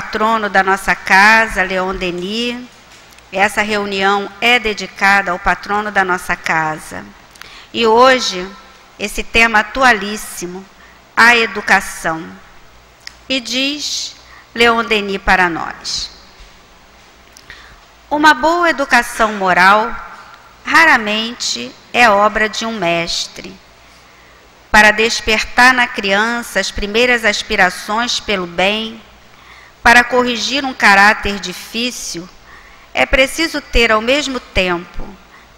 patrono da nossa casa, Leon Denis. Essa reunião é dedicada ao patrono da nossa casa. E hoje, esse tema atualíssimo, a educação. E diz Leon Denis para nós: uma boa educação moral raramente é obra de um mestre. Para despertar na criança as primeiras aspirações pelo bem, para corrigir um caráter difícil, é preciso ter ao mesmo tempo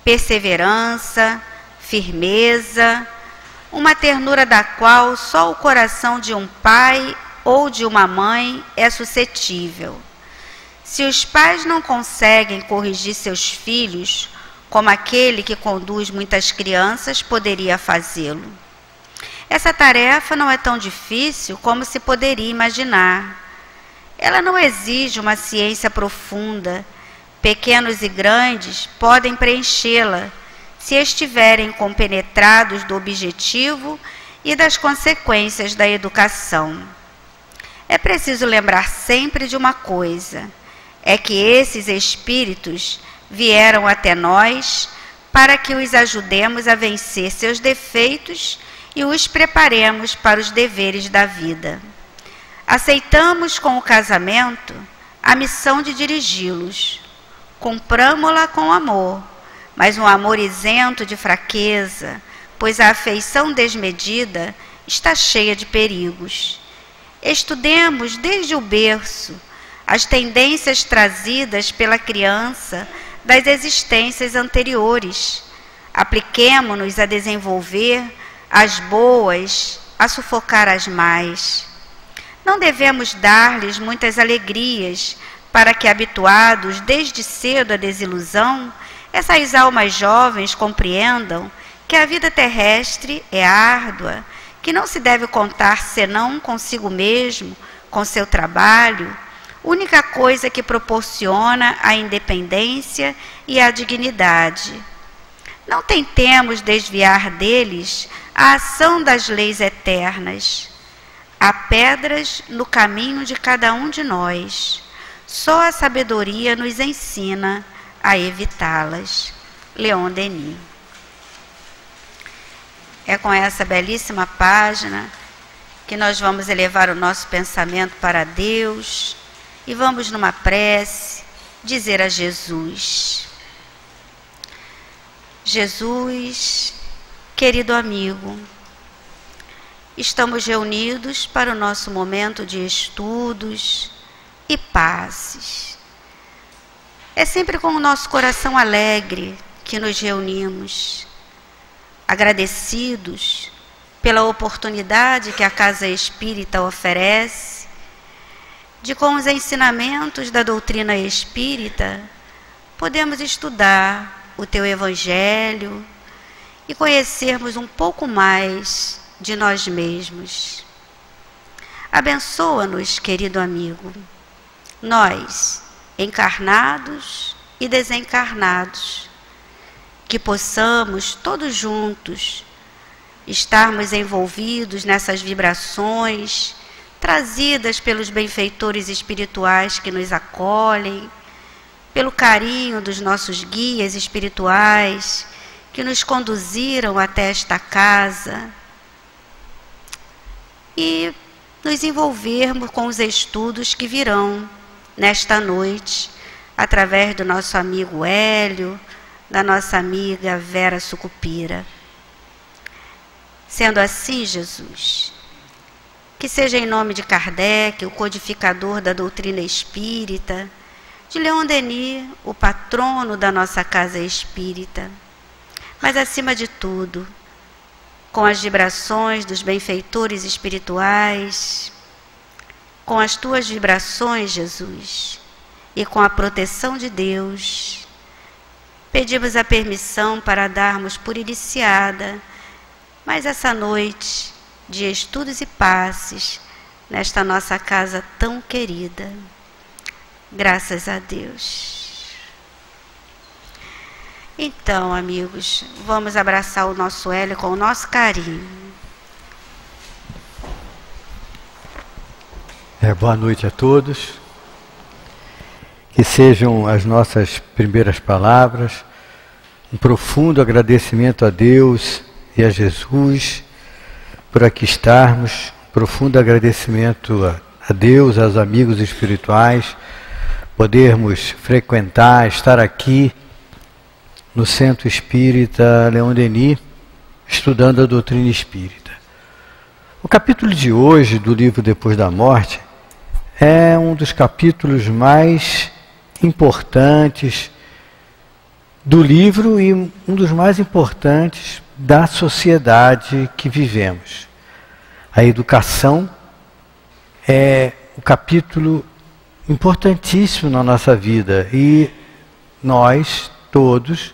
perseverança, firmeza, uma ternura da qual só o coração de um pai ou de uma mãe é suscetível. Se os pais não conseguem corrigir seus filhos, como aquele que conduz muitas crianças poderia fazê-lo. Essa tarefa não é tão difícil como se poderia imaginar. Ela não exige uma ciência profunda. Pequenos e grandes podem preenchê-la, se estiverem compenetrados do objetivo e das consequências da educação. É preciso lembrar sempre de uma coisa: é que esses espíritos vieram até nós para que os ajudemos a vencer seus defeitos e os preparemos para os deveres da vida. Aceitamos com o casamento a missão de dirigi-los. Cumpramo-la com amor, mas um amor isento de fraqueza, pois a afeição desmedida está cheia de perigos. Estudemos desde o berço as tendências trazidas pela criança das existências anteriores. Apliquemo-nos a desenvolver as boas, a sufocar as más. Não devemos dar-lhes muitas alegrias, para que, habituados desde cedo à desilusão, essas almas jovens compreendam que a vida terrestre é árdua, que não se deve contar senão consigo mesmo, com seu trabalho, única coisa que proporciona a independência e a dignidade. Não tentemos desviar deles a ação das leis eternas. Há pedras no caminho de cada um de nós. Só a sabedoria nos ensina a evitá-las. Leon Denis. É com essa belíssima página que nós vamos elevar o nosso pensamento para Deus e vamos, numa prece, dizer a Jesus: Jesus, querido amigo, estamos reunidos para o nosso momento de estudos e pazes. É sempre com o nosso coração alegre que nos reunimos, agradecidos pela oportunidade que a Casa Espírita oferece de, com os ensinamentos da doutrina espírita, podemos estudar o teu Evangelho e conhecermos um pouco mais de nós mesmos. Abençoa-nos, querido amigo, nós, encarnados e desencarnados, que possamos todos juntos estarmos envolvidos nessas vibrações trazidas pelos benfeitores espirituais que nos acolhem, pelo carinho dos nossos guias espirituais que nos conduziram até esta casa, e nos envolvermos com os estudos que virão nesta noite, através do nosso amigo Hélio, da nossa amiga Vera Sucupira. Sendo assim, Jesus, que seja em nome de Kardec, o codificador da doutrina espírita, de Leon Denis, o patrono da nossa casa espírita, mas acima de tudo, com as vibrações dos benfeitores espirituais, com as tuas vibrações, Jesus, e com a proteção de Deus, pedimos a permissão para darmos por iniciada mais essa noite de estudos e passes nesta nossa casa tão querida. Graças a Deus. Então, amigos, vamos abraçar o nosso Hélio com o nosso carinho. Boa noite a todos. Que sejam as nossas primeiras palavras um profundo agradecimento a Deus e a Jesus por aqui estarmos, profundo agradecimento a Deus, aos amigos espirituais, podermos frequentar, estar aqui no Centro Espírita Leon Denis, estudando a doutrina espírita. O capítulo de hoje do livro Depois da Morte é um dos capítulos mais importantes do livro e um dos mais importantes da sociedade que vivemos. A educação é um capítulo importantíssimo na nossa vida e nós todos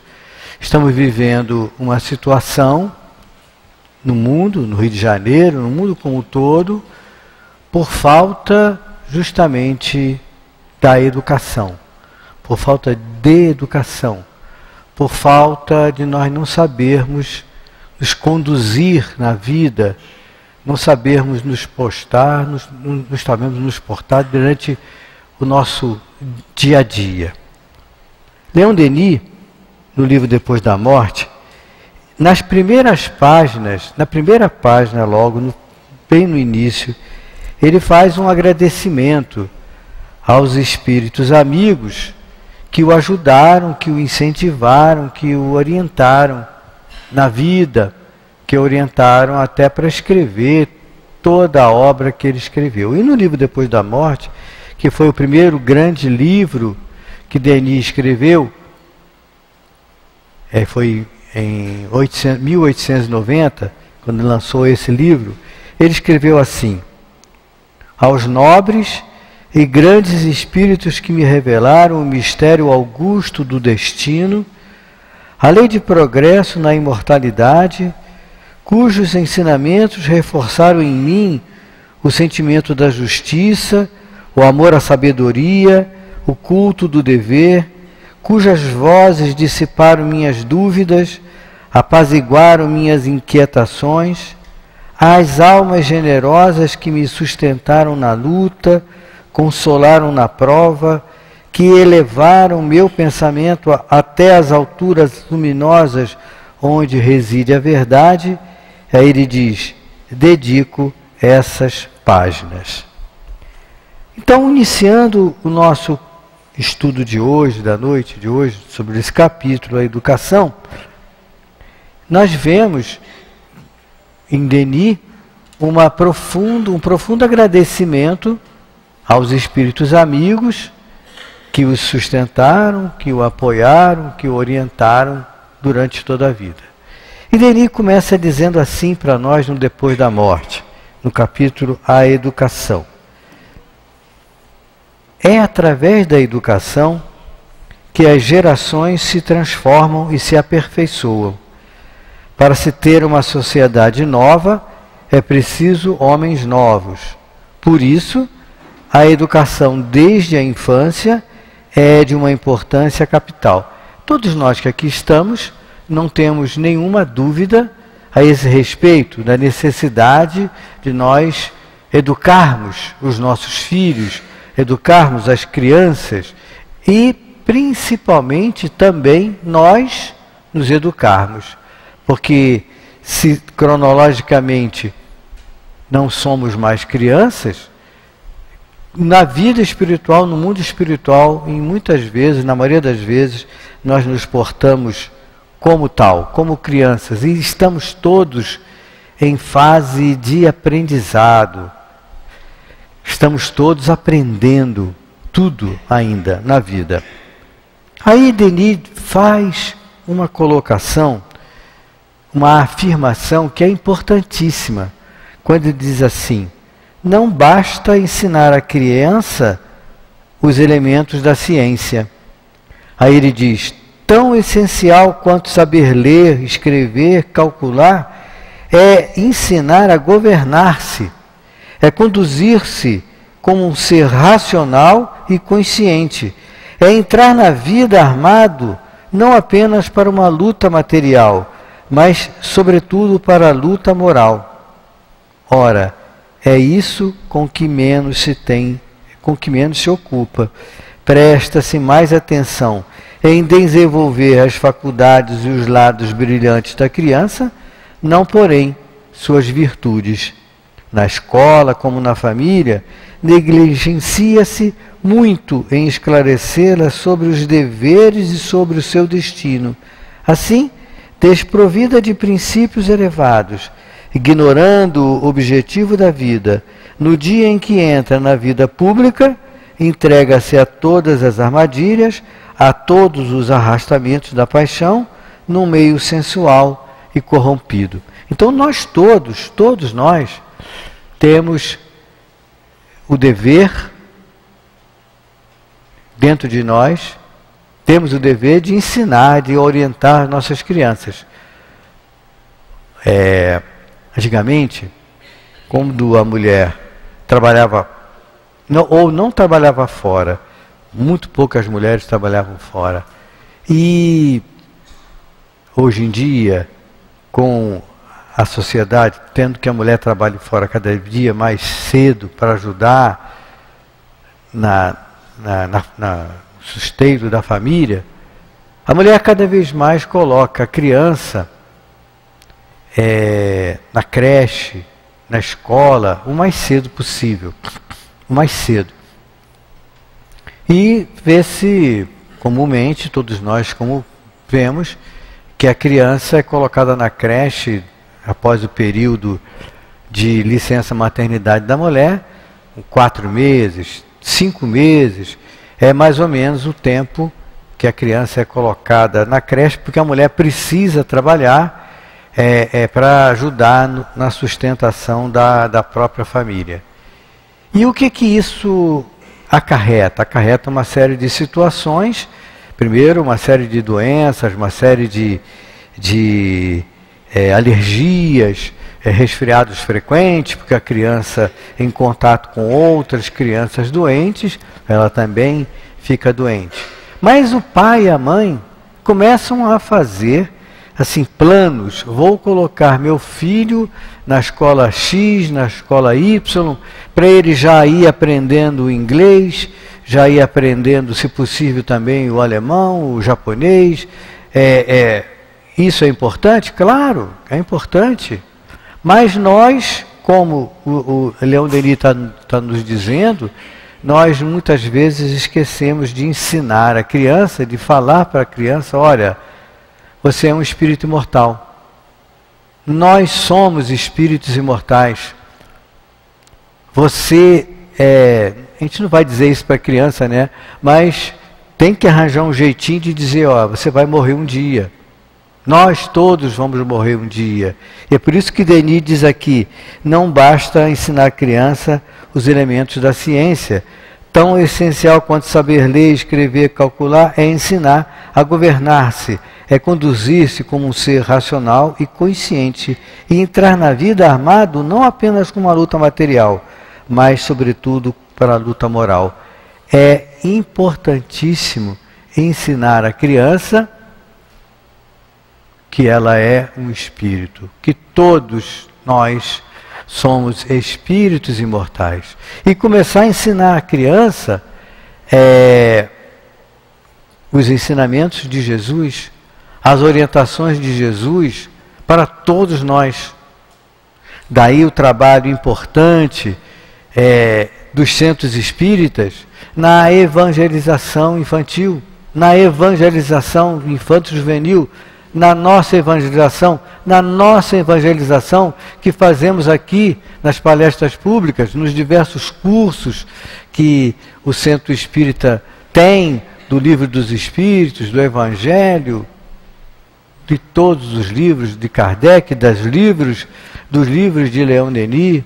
estamos vivendo uma situação no mundo, no Rio de Janeiro, no mundo como um todo, por falta justamente da educação, por falta de educação, por falta de nós não sabermos nos conduzir na vida, não sabermos nos postar, não sabemos nos portar durante o nosso dia a dia. Leon Denis, no livro Depois da Morte, nas primeiras páginas, na primeira página logo, bem no início, ele faz um agradecimento aos espíritos amigos que o ajudaram, que o incentivaram, que o orientaram na vida, que o orientaram até para escrever toda a obra que ele escreveu. E no livro Depois da Morte, que foi o primeiro grande livro que Denis escreveu, foi em 1890, quando lançou esse livro, ele escreveu assim: aos nobres e grandes espíritos que me revelaram o mistério augusto do destino, a lei de progresso na imortalidade, cujos ensinamentos reforçaram em mim o sentimento da justiça, o amor à sabedoria, o culto do dever, cujas vozes dissiparam minhas dúvidas, apaziguaram minhas inquietações, às almas generosas que me sustentaram na luta, consolaram na prova, que elevaram meu pensamento até as alturas luminosas onde reside a verdade, aí ele diz: dedico essas páginas. Então, iniciando o nosso estudo de hoje, da noite de hoje, sobre esse capítulo, a educação, nós vemos em Denis um profundo agradecimento aos espíritos amigos que os sustentaram, que o apoiaram, que o orientaram durante toda a vida. E Denis começa dizendo assim para nós no Depois da Morte, no capítulo A Educação. É através da educação que as gerações se transformam e se aperfeiçoam. Para se ter uma sociedade nova, é preciso homens novos. Por isso, a educação desde a infância é de uma importância capital. Todos nós que aqui estamos não temos nenhuma dúvida a esse respeito da necessidade de nós educarmos os nossos filhos, educarmos as crianças e, principalmente, também nós nos educarmos. Porque se cronologicamente não somos mais crianças, na vida espiritual, no mundo espiritual, em muitas vezes, na maioria das vezes, nós nos portamos como tal, como crianças, e estamos todos em fase de aprendizado. Estamos todos aprendendo tudo ainda na vida. Aí Denis faz uma colocação, uma afirmação que é importantíssima, quando ele diz assim: não basta ensinar à criança os elementos da ciência. Aí ele diz: tão essencial quanto saber ler, escrever, calcular, é ensinar a governar-se, é conduzir-se como um ser racional e consciente, é entrar na vida armado não apenas para uma luta material, mas, sobretudo, para a luta moral. Ora, é isso com que menos se ocupa. presta-se mais atenção em desenvolver as faculdades e os lados brilhantes da criança, não porém suas virtudes. Na escola, como na família, negligencia-se muito em esclarecê-la sobre os deveres e sobre o seu destino. Assim, desprovida de princípios elevados, ignorando o objetivo da vida, no dia em que entra na vida pública, entrega-se a todas as armadilhas, a todos os arrastamentos da paixão, num meio sensual e corrompido. Então nós todos nós, temos o dever, dentro de nós, temos o dever de ensinar, de orientar nossas crianças. Antigamente, quando a mulher trabalhava, não trabalhava fora, muito poucas mulheres trabalhavam fora. E hoje em dia, com a sociedade tendo que a mulher trabalhe fora cada dia mais cedo para ajudar no sustento da família, a mulher cada vez mais coloca a criança na creche, na escola, o mais cedo possível. O mais cedo. E vê-se, comumente, todos nós como vemos, que a criança é colocada na creche após o período de licença maternidade da mulher, 4 meses, 5 meses, é mais ou menos o tempo que a criança é colocada na creche, porque a mulher precisa trabalhar para ajudar na sustentação da própria família. E o que isso acarreta? Acarreta uma série de situações, primeiro uma série de doenças, uma série de alergias, resfriados frequentes, porque a criança, em contato com outras crianças doentes, ela também fica doente. Mas o pai e a mãe começam a fazer assim planos. Vou colocar meu filho na escola X, na escola Y, para ele já ir aprendendo o inglês, já ir aprendendo, se possível, também o alemão, o japonês. Isso é importante? Claro, é importante. Mas nós, como o Leon Denis está nos dizendo, nós muitas vezes esquecemos de ensinar a criança, de falar para a criança, olha, você é um espírito imortal. Nós somos espíritos imortais. Você a gente não vai dizer isso para a criança, né? Mas tem que arranjar um jeitinho de dizer, ó, você vai morrer um dia. Nós todos vamos morrer um dia. E é por isso que Denis diz aqui, não basta ensinar a criança os elementos da ciência. Tão essencial quanto saber ler, escrever, calcular, é ensinar a governar-se, é conduzir-se como um ser racional e consciente e entrar na vida armado não apenas com uma luta material, mas sobretudo para a luta moral. É importantíssimo ensinar a criança que ela é um espírito, que todos nós somos espíritos imortais. E começar a ensinar a criança os ensinamentos de Jesus, as orientações de Jesus para todos nós. Daí o trabalho importante dos centros espíritas na evangelização infantil, na evangelização infanto-juvenil, na nossa evangelização que fazemos aqui nas palestras públicas, nos diversos cursos que o Centro Espírita tem, do Livro dos Espíritos, do Evangelho, de todos os livros de Kardec, dos livros de Leon Denis.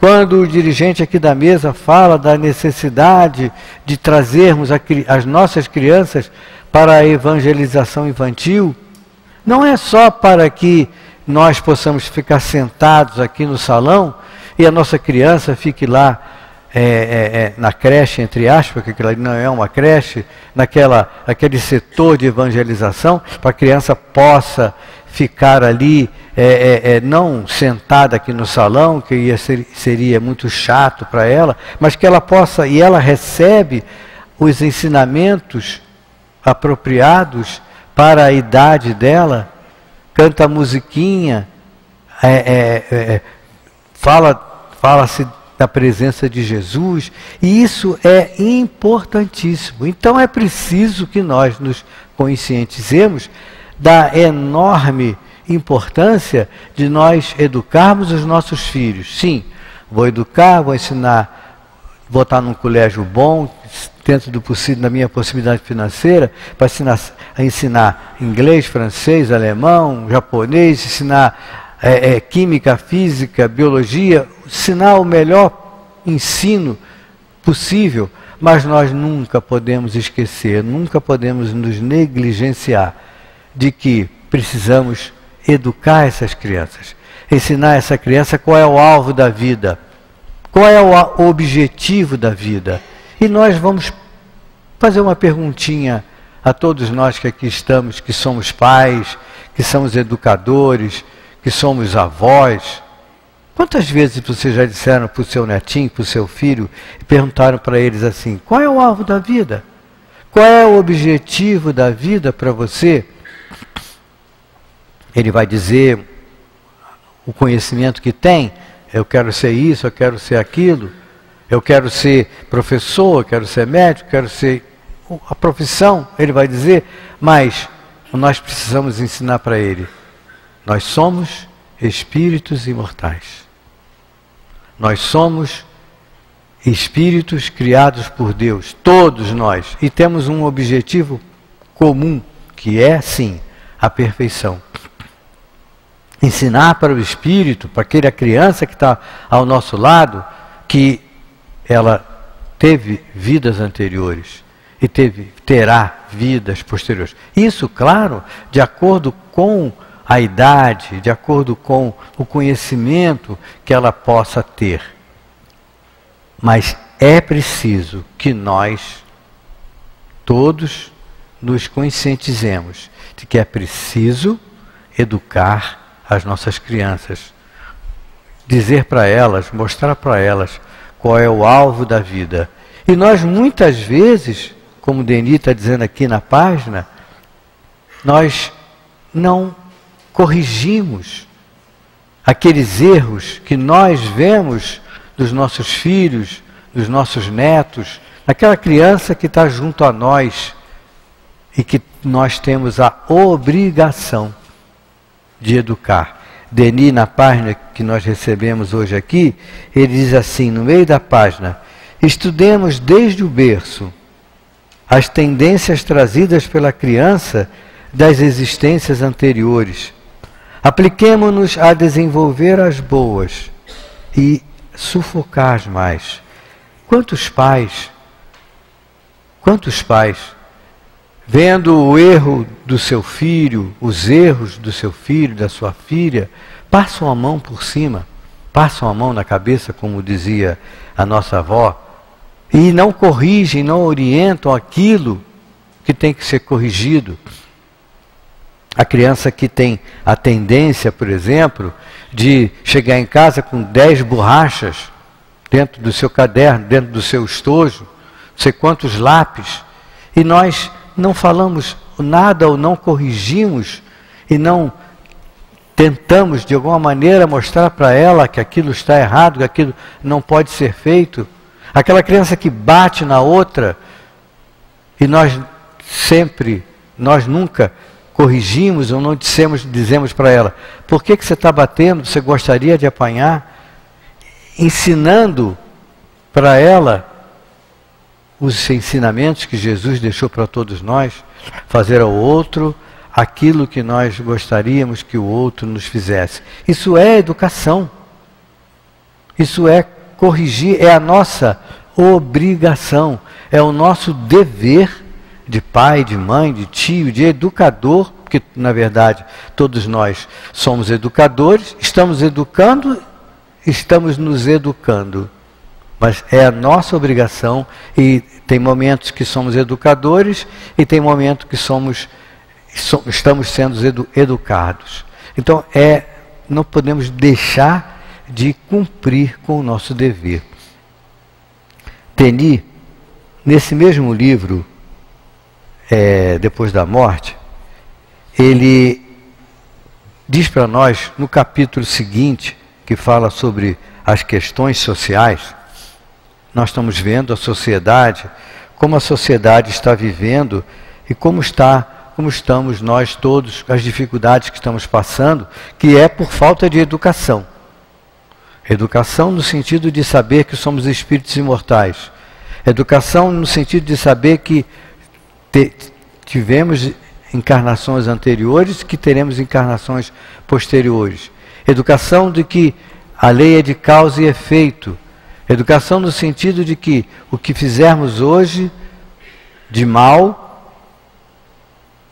Quando o dirigente aqui da mesa fala da necessidade de trazermos as nossas crianças para a evangelização infantil, não é só para que nós possamos ficar sentados aqui no salão e a nossa criança fique lá na creche, entre aspas, que aquilo não é uma creche, naquele setor de evangelização, para a criança possa ficar ali, não sentada aqui no salão, que seria muito chato para ela, mas que ela possa, e ela recebe os ensinamentos apropriados para a idade dela, canta a musiquinha, fala-se da presença de Jesus, e isso é importantíssimo. Então é preciso que nós nos conscientizemos da enorme importância de nós educarmos os nossos filhos. Sim, vou educar, vou ensinar, botar num colégio bom, dentro do possível, da minha possibilidade financeira, para ensinar inglês, francês, alemão, japonês, ensinar química, física, biologia, ensinar o melhor ensino possível, mas nós nunca podemos esquecer, nunca podemos nos negligenciar de que precisamos educar essas crianças, ensinar essa criança qual é o alvo da vida, qual é o objetivo da vida. E nós vamos fazer uma perguntinha a todos nós que aqui estamos, que somos pais, que somos educadores, que somos avós. Quantas vezes vocês já disseram para o seu netinho, para o seu filho, e perguntaram para eles assim, qual é o alvo da vida? Qual é o objetivo da vida para você? Ele vai dizer o conhecimento que tem, eu quero ser isso, eu quero ser aquilo, eu quero ser professor, eu quero ser médico, eu quero ser a profissão, ele vai dizer, mas nós precisamos ensinar para ele, nós somos espíritos imortais. Nós somos espíritos criados por Deus, todos nós, e temos um objetivo comum, que é, sim, a perfeição. Ensinar para o espírito, para aquela criança que está ao nosso lado, que ela teve vidas anteriores e terá vidas posteriores. Isso, claro, de acordo com a idade, de acordo com o conhecimento que ela possa ter. Mas é preciso que nós, todos, nos conscientizemos de que é preciso educar as nossas crianças, dizer para elas, mostrar para elas qual é o alvo da vida. E nós muitas vezes, como o Denis está dizendo aqui na página, nós não corrigimos aqueles erros que nós vemos dos nossos filhos, dos nossos netos, daquela criança que está junto a nós e que nós temos a obrigação de educar. Denis, na página que nós recebemos hoje aqui, ele diz assim, no meio da página, estudemos desde o berço as tendências trazidas pela criança das existências anteriores. Apliquemo-nos a desenvolver as boas e sufocar as más. Quantos pais, vendo o erro do seu filho, os erros do seu filho, da sua filha, passam a mão por cima, passam a mão na cabeça, como dizia a nossa avó, e não corrigem, não orientam aquilo que tem que ser corrigido. A criança que tem a tendência, por exemplo, de chegar em casa com 10 borrachas dentro do seu caderno, dentro do seu estojo, não sei quantos lápis, e nós não falamos nada ou não corrigimos e não tentamos de alguma maneira mostrar para ela que aquilo está errado, que aquilo não pode ser feito. Aquela criança que bate na outra e nós nunca corrigimos ou não dizemos para ela, por que você está batendo? Você gostaria de apanhar? Ensinando para ela os ensinamentos que Jesus deixou para todos nós, fazer ao outro aquilo que nós gostaríamos que o outro nos fizesse. Isso é educação. Isso é corrigir, é a nossa obrigação, é o nosso dever de pai, de mãe, de tio, de educador, porque na verdade todos nós somos educadores, estamos educando, estamos nos educando. Mas é a nossa obrigação, e tem momentos que somos educadores e tem momentos que estamos sendo educados. Então não podemos deixar de cumprir com o nosso dever. Denis, nesse mesmo livro, Depois da Morte, ele diz para nós, no capítulo seguinte, que fala sobre as questões sociais, nós estamos vendo a sociedade, como a sociedade está vivendo e como estamos nós todos, as dificuldades que estamos passando, que é por falta de educação. Educação no sentido de saber que somos espíritos imortais. Educação no sentido de saber que tivemos encarnações anteriores, que teremos encarnações posteriores. Educação de que a lei é de causa e efeito. Educação no sentido de que o que fizermos hoje de mal,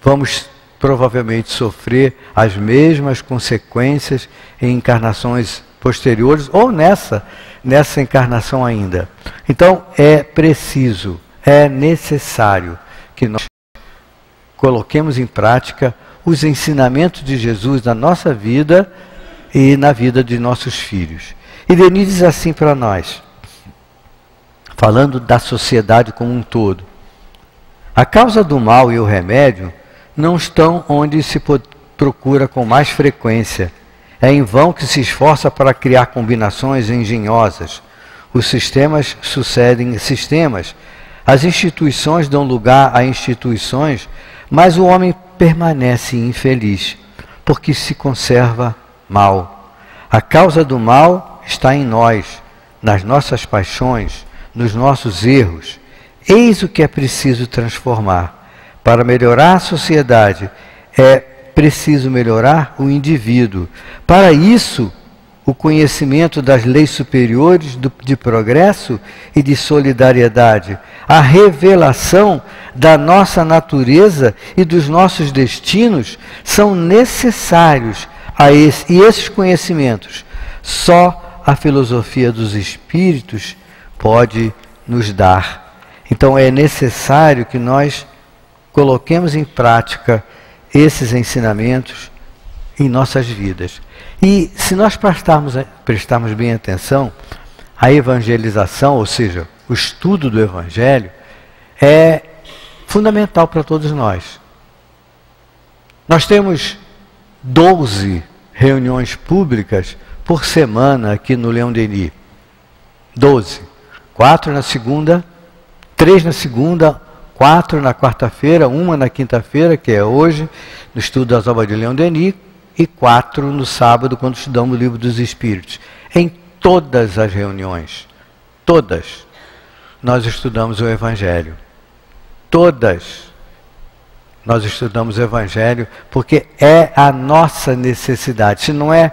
vamos provavelmente sofrer as mesmas consequências em encarnações posteriores ou nessa encarnação ainda. Então é preciso, é necessário que nós coloquemos em prática os ensinamentos de Jesus na nossa vida e na vida de nossos filhos. E Denis diz assim para nós, falando da sociedade como um todo: a causa do mal e o remédio não estão onde se procura com mais frequência. É em vão que se esforça para criar combinações engenhosas. Os sistemas sucedem sistemas. As instituições dão lugar a instituições, mas o homem permanece infeliz, porque se conserva mal. A causa do mal está em nós, nas nossas paixões, nos nossos erros. Eis o que é preciso transformar. Para melhorar a sociedade, é preciso melhorar o indivíduo. Para isso, o conhecimento das leis superiores de progresso e de solidariedade, a revelação da nossa natureza e dos nossos destinos são necessários e esses conhecimentos só a filosofia dos espíritos pode nos dar. Então é necessário que nós coloquemos em prática esses ensinamentos em nossas vidas. E se nós prestarmos bem atenção, a evangelização, ou seja, o estudo do Evangelho, é fundamental para todos nós. Nós temos 12 reuniões públicas por semana aqui no Leão Denis. 12. 4 na segunda, 3 na segunda, 4 na quarta-feira, 1 na quinta-feira, que é hoje, no estudo das obras de Leão Denis, e 4 no sábado, quando estudamos o Livro dos Espíritos. Em todas as reuniões, todas, nós estudamos o Evangelho. Todas nós estudamos o Evangelho, porque é a nossa necessidade. Se não é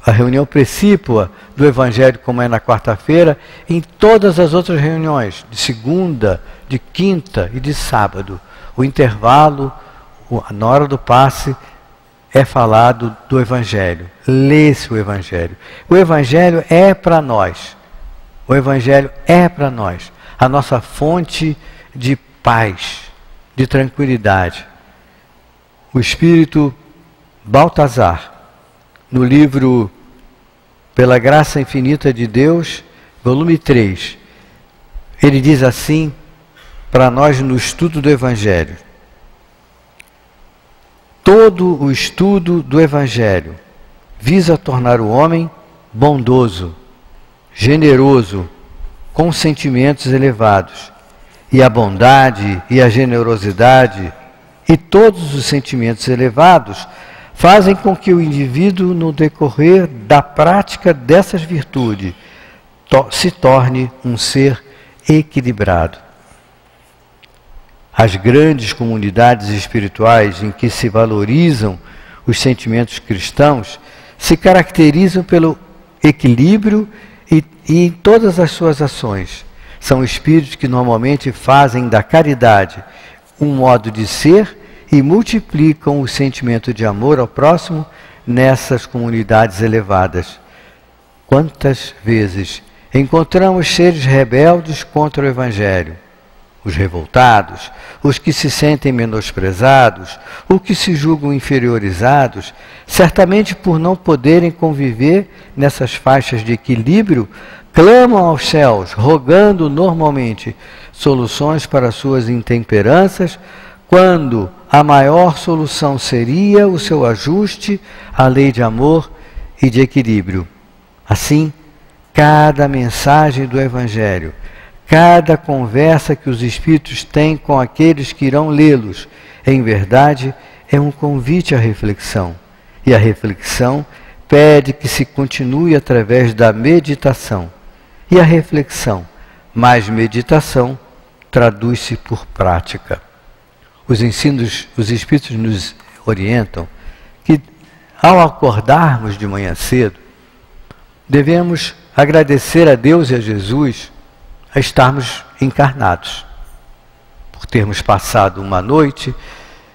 a reunião precípua do Evangelho, como é na quarta-feira, em todas as outras reuniões, de segunda, de quinta e de sábado, o intervalo, na hora do passe, é falado do Evangelho. Lê-se o Evangelho. O Evangelho é para nós. O Evangelho é para nós. A nossa fonte de paz, de tranquilidade. O Espírito Baltazar, no livro Pela Graça Infinita de Deus, volume 3, ele diz assim para nós no estudo do Evangelho: todo o estudo do Evangelho visa tornar o homem bondoso, generoso, com sentimentos elevados. E a bondade e a generosidade e todos os sentimentos elevados fazem com que o indivíduo, no decorrer da prática dessas virtudes, se torne um ser equilibrado. As grandes comunidades espirituais em que se valorizam os sentimentos cristãos se caracterizam pelo equilíbrio e em todas as suas ações. São espíritos que normalmente fazem da caridade um modo de ser e multiplicam o sentimento de amor ao próximo nessas comunidades elevadas. Quantas vezes encontramos seres rebeldes contra o Evangelho? Os revoltados, os que se sentem menosprezados, os que se julgam inferiorizados, certamente por não poderem conviver nessas faixas de equilíbrio, clamam aos céus, rogando normalmente: soluções para suas intemperanças, quando a maior solução seria o seu ajuste à lei de amor e de equilíbrio. Assim, cada mensagem do Evangelho, cada conversa que os Espíritos têm com aqueles que irão lê-los, em verdade, é um convite à reflexão. E a reflexão pede que se continue através da meditação. E a reflexão, mais meditação, traduz-se por prática. Os ensinos, os Espíritos nos orientam que, ao acordarmos de manhã cedo, devemos agradecer a Deus e a Jesus a estarmos encarnados, por termos passado uma noite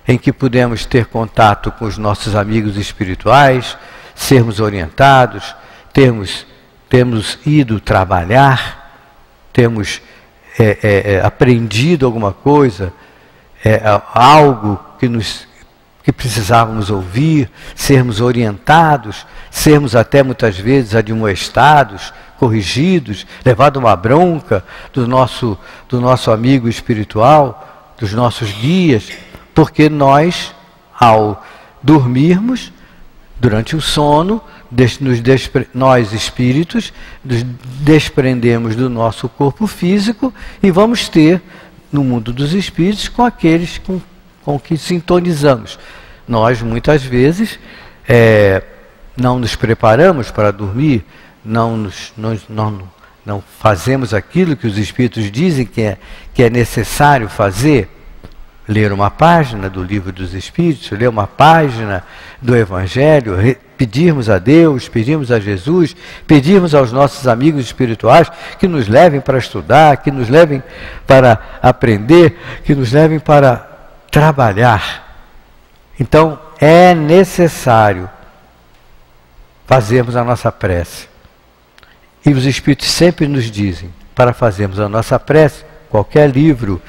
em que pudemos ter contato com os nossos amigos espirituais, sermos orientados, termos ido trabalhar, termos aprendido alguma coisa, algo que precisávamos ouvir, sermos orientados, sermos até muitas vezes admoestados, corrigidos, levado uma bronca do nosso amigo espiritual, dos nossos guias, porque nós, ao dormirmos, durante o sono, nós espíritos, nos desprendemos do nosso corpo físico e vamos ter, no mundo dos espíritos, com aqueles com que sintonizamos. Nós, muitas vezes, não nos preparamos para dormir, não fazemos aquilo que os Espíritos dizem que é necessário fazer. Ler uma página do Livro dos Espíritos, ler uma página do Evangelho, pedirmos a Deus, pedirmos a Jesus, pedirmos aos nossos amigos espirituais que nos levem para estudar, que nos levem para aprender, que nos levem para trabalhar. Então, é necessário fazermos a nossa prece. E os Espíritos sempre nos dizem, para fazermos a nossa prece, qualquer livro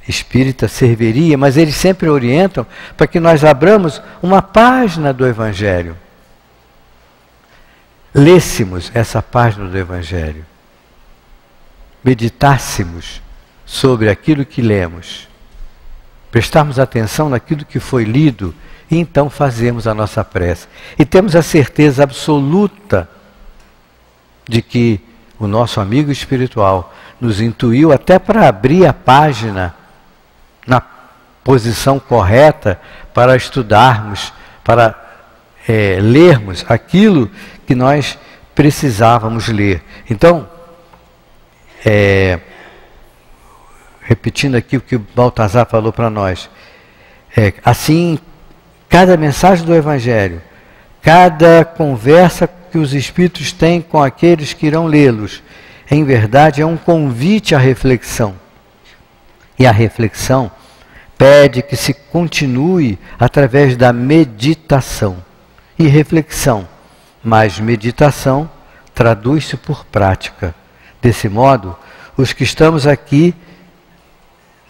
espírita serviria, mas eles sempre orientam para que nós abramos uma página do Evangelho. Lêssemos essa página do Evangelho. Meditássemos sobre aquilo que lemos. Prestarmos atenção naquilo que foi lido e então fazemos a nossa prece. E temos a certeza absoluta de que o nosso amigo espiritual nos intuiu até para abrir a página na posição correta para estudarmos, para lermos aquilo que nós precisávamos ler. Então, repetindo aqui o que o Baltazar falou para nós, assim, cada mensagem do Evangelho, cada conversa que os Espíritos têm com aqueles que irão lê-los, em verdade é um convite à reflexão. E a reflexão pede que se continue através da meditação. E reflexão mais meditação traduz-se por prática. Desse modo, os que estamos aqui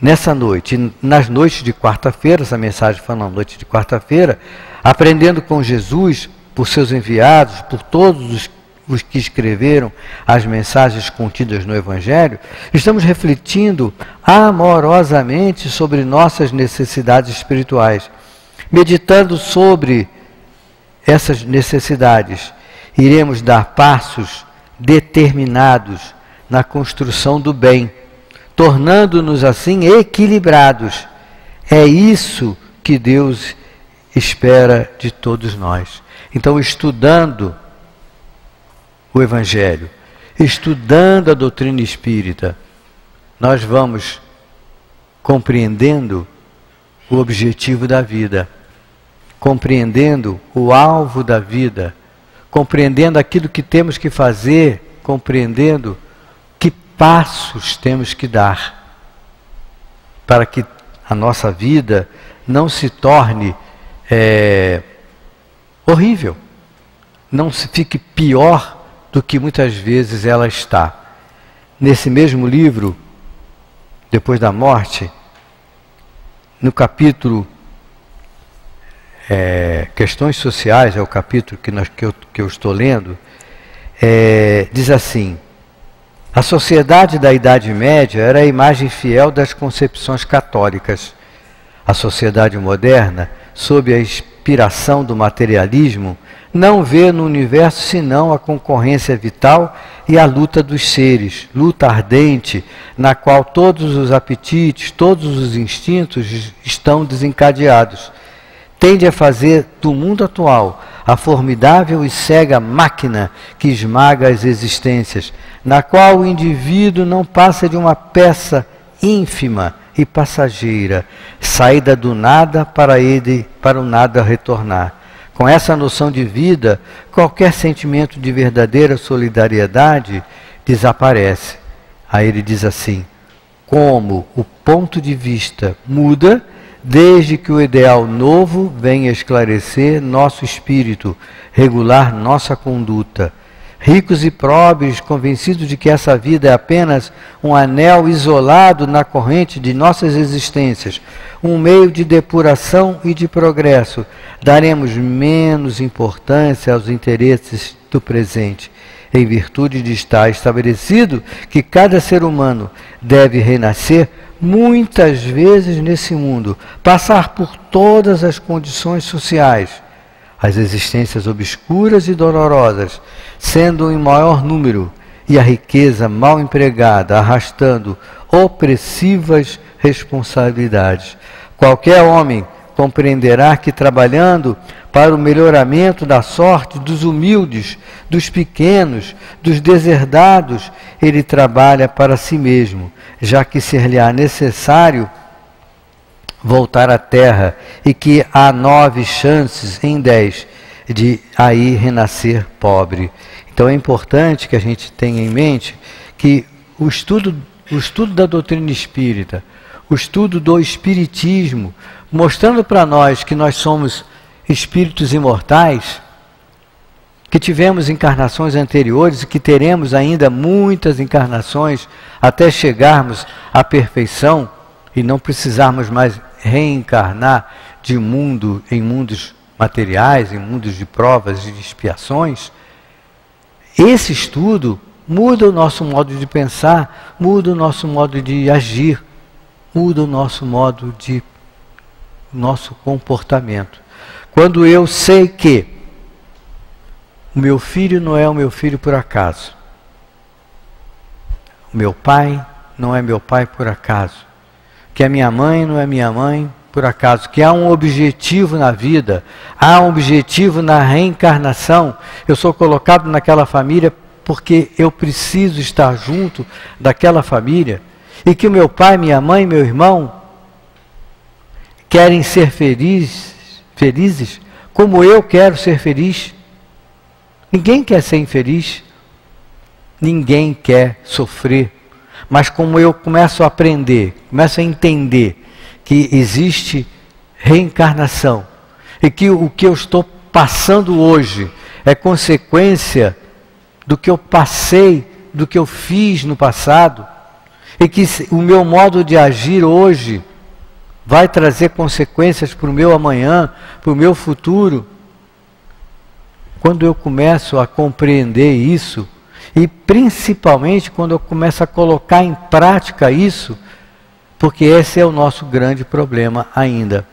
nessa noite, nas noites de quarta-feira, essa mensagem foi na noite de quarta-feira, aprendendo com Jesus, por seus enviados, por todos os que escreveram as mensagens contidas no Evangelho, estamos refletindo amorosamente sobre nossas necessidades espirituais. Meditando sobre essas necessidades, iremos dar passos determinados na construção do bem, tornando-nos assim equilibrados. É isso que Deus espera de todos nós. Então, estudando o Evangelho, estudando a doutrina espírita, nós vamos compreendendo o objetivo da vida, compreendendo o alvo da vida, compreendendo aquilo que temos que fazer, compreendendo que passos temos que dar para que a nossa vida não se torne horrível, não se fique pior do que muitas vezes ela está. Nesse mesmo livro, Depois da Morte, no capítulo Questões Sociais, é o capítulo que eu estou lendo, diz assim: A sociedade da Idade Média era a imagem fiel das concepções católicas. A sociedade moderna, sob a inspiração do materialismo, não vê no universo senão a concorrência vital e a luta dos seres, luta ardente, na qual todos os apetites, todos os instintos estão desencadeados. Tende a fazer do mundo atual a formidável e cega máquina que esmaga as existências, na qual o indivíduo não passa de uma peça ínfima e passageira, saída do nada para o nada retornar. Com essa noção de vida, qualquer sentimento de verdadeira solidariedade desaparece. Aí ele diz assim: como o ponto de vista muda desde que o ideal novo venha esclarecer nosso espírito, regular nossa conduta. Ricos e pobres, convencidos de que essa vida é apenas um anel isolado na corrente de nossas existências, um meio de depuração e de progresso, daremos menos importância aos interesses do presente, em virtude de estar estabelecido que cada ser humano deve renascer muitas vezes nesse mundo, passar por todas as condições sociais, as existências obscuras e dolorosas, sendo em maior número, e a riqueza mal empregada, arrastando opressivas responsabilidades. Qualquer homem compreenderá que, trabalhando para o melhoramento da sorte dos humildes, dos pequenos, dos deserdados, ele trabalha para si mesmo, já que ser-lhe-á necessário voltar à terra, e que há 9 chances em 10 de aí renascer pobre. Então é importante que a gente tenha em mente que o estudo da doutrina espírita, o estudo do espiritismo, mostrando para nós que nós somos espíritos imortais, que tivemos encarnações anteriores e que teremos ainda muitas encarnações até chegarmos à perfeição e não precisarmos mais reencarnar em mundos materiais, em mundos de provas e de expiações. Esse estudo muda o nosso modo de pensar, muda o nosso modo de agir, muda o nosso nosso comportamento. Quando eu sei que o meu filho não é o meu filho por acaso, o meu pai não é meu pai por acaso, que a minha mãe não é minha mãe por acaso, que há um objetivo na vida, há um objetivo na reencarnação. Eu sou colocado naquela família porque eu preciso estar junto daquela família, e que o meu pai, minha mãe, meu irmão querem ser felizes como eu quero ser feliz. Ninguém quer ser infeliz, ninguém quer sofrer. Mas como eu começo a aprender, começo a entender que existe reencarnação e que o que eu estou passando hoje é consequência do que eu passei, do que eu fiz no passado, e que o meu modo de agir hoje vai trazer consequências para o meu amanhã, para o meu futuro. Quando eu começo a compreender isso, e principalmente quando eu começo a colocar em prática isso, porque esse é o nosso grande problema ainda.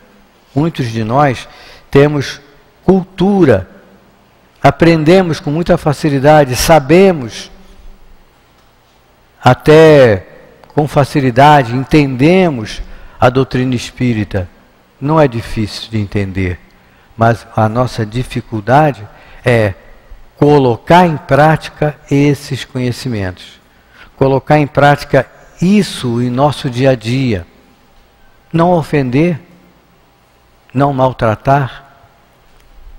Muitos de nós temos cultura, aprendemos com muita facilidade, sabemos até com facilidade, entendemos a doutrina espírita. Não é difícil de entender, mas a nossa dificuldade é colocar em prática esses conhecimentos, colocar em prática isso em nosso dia a dia. Não ofender, não maltratar,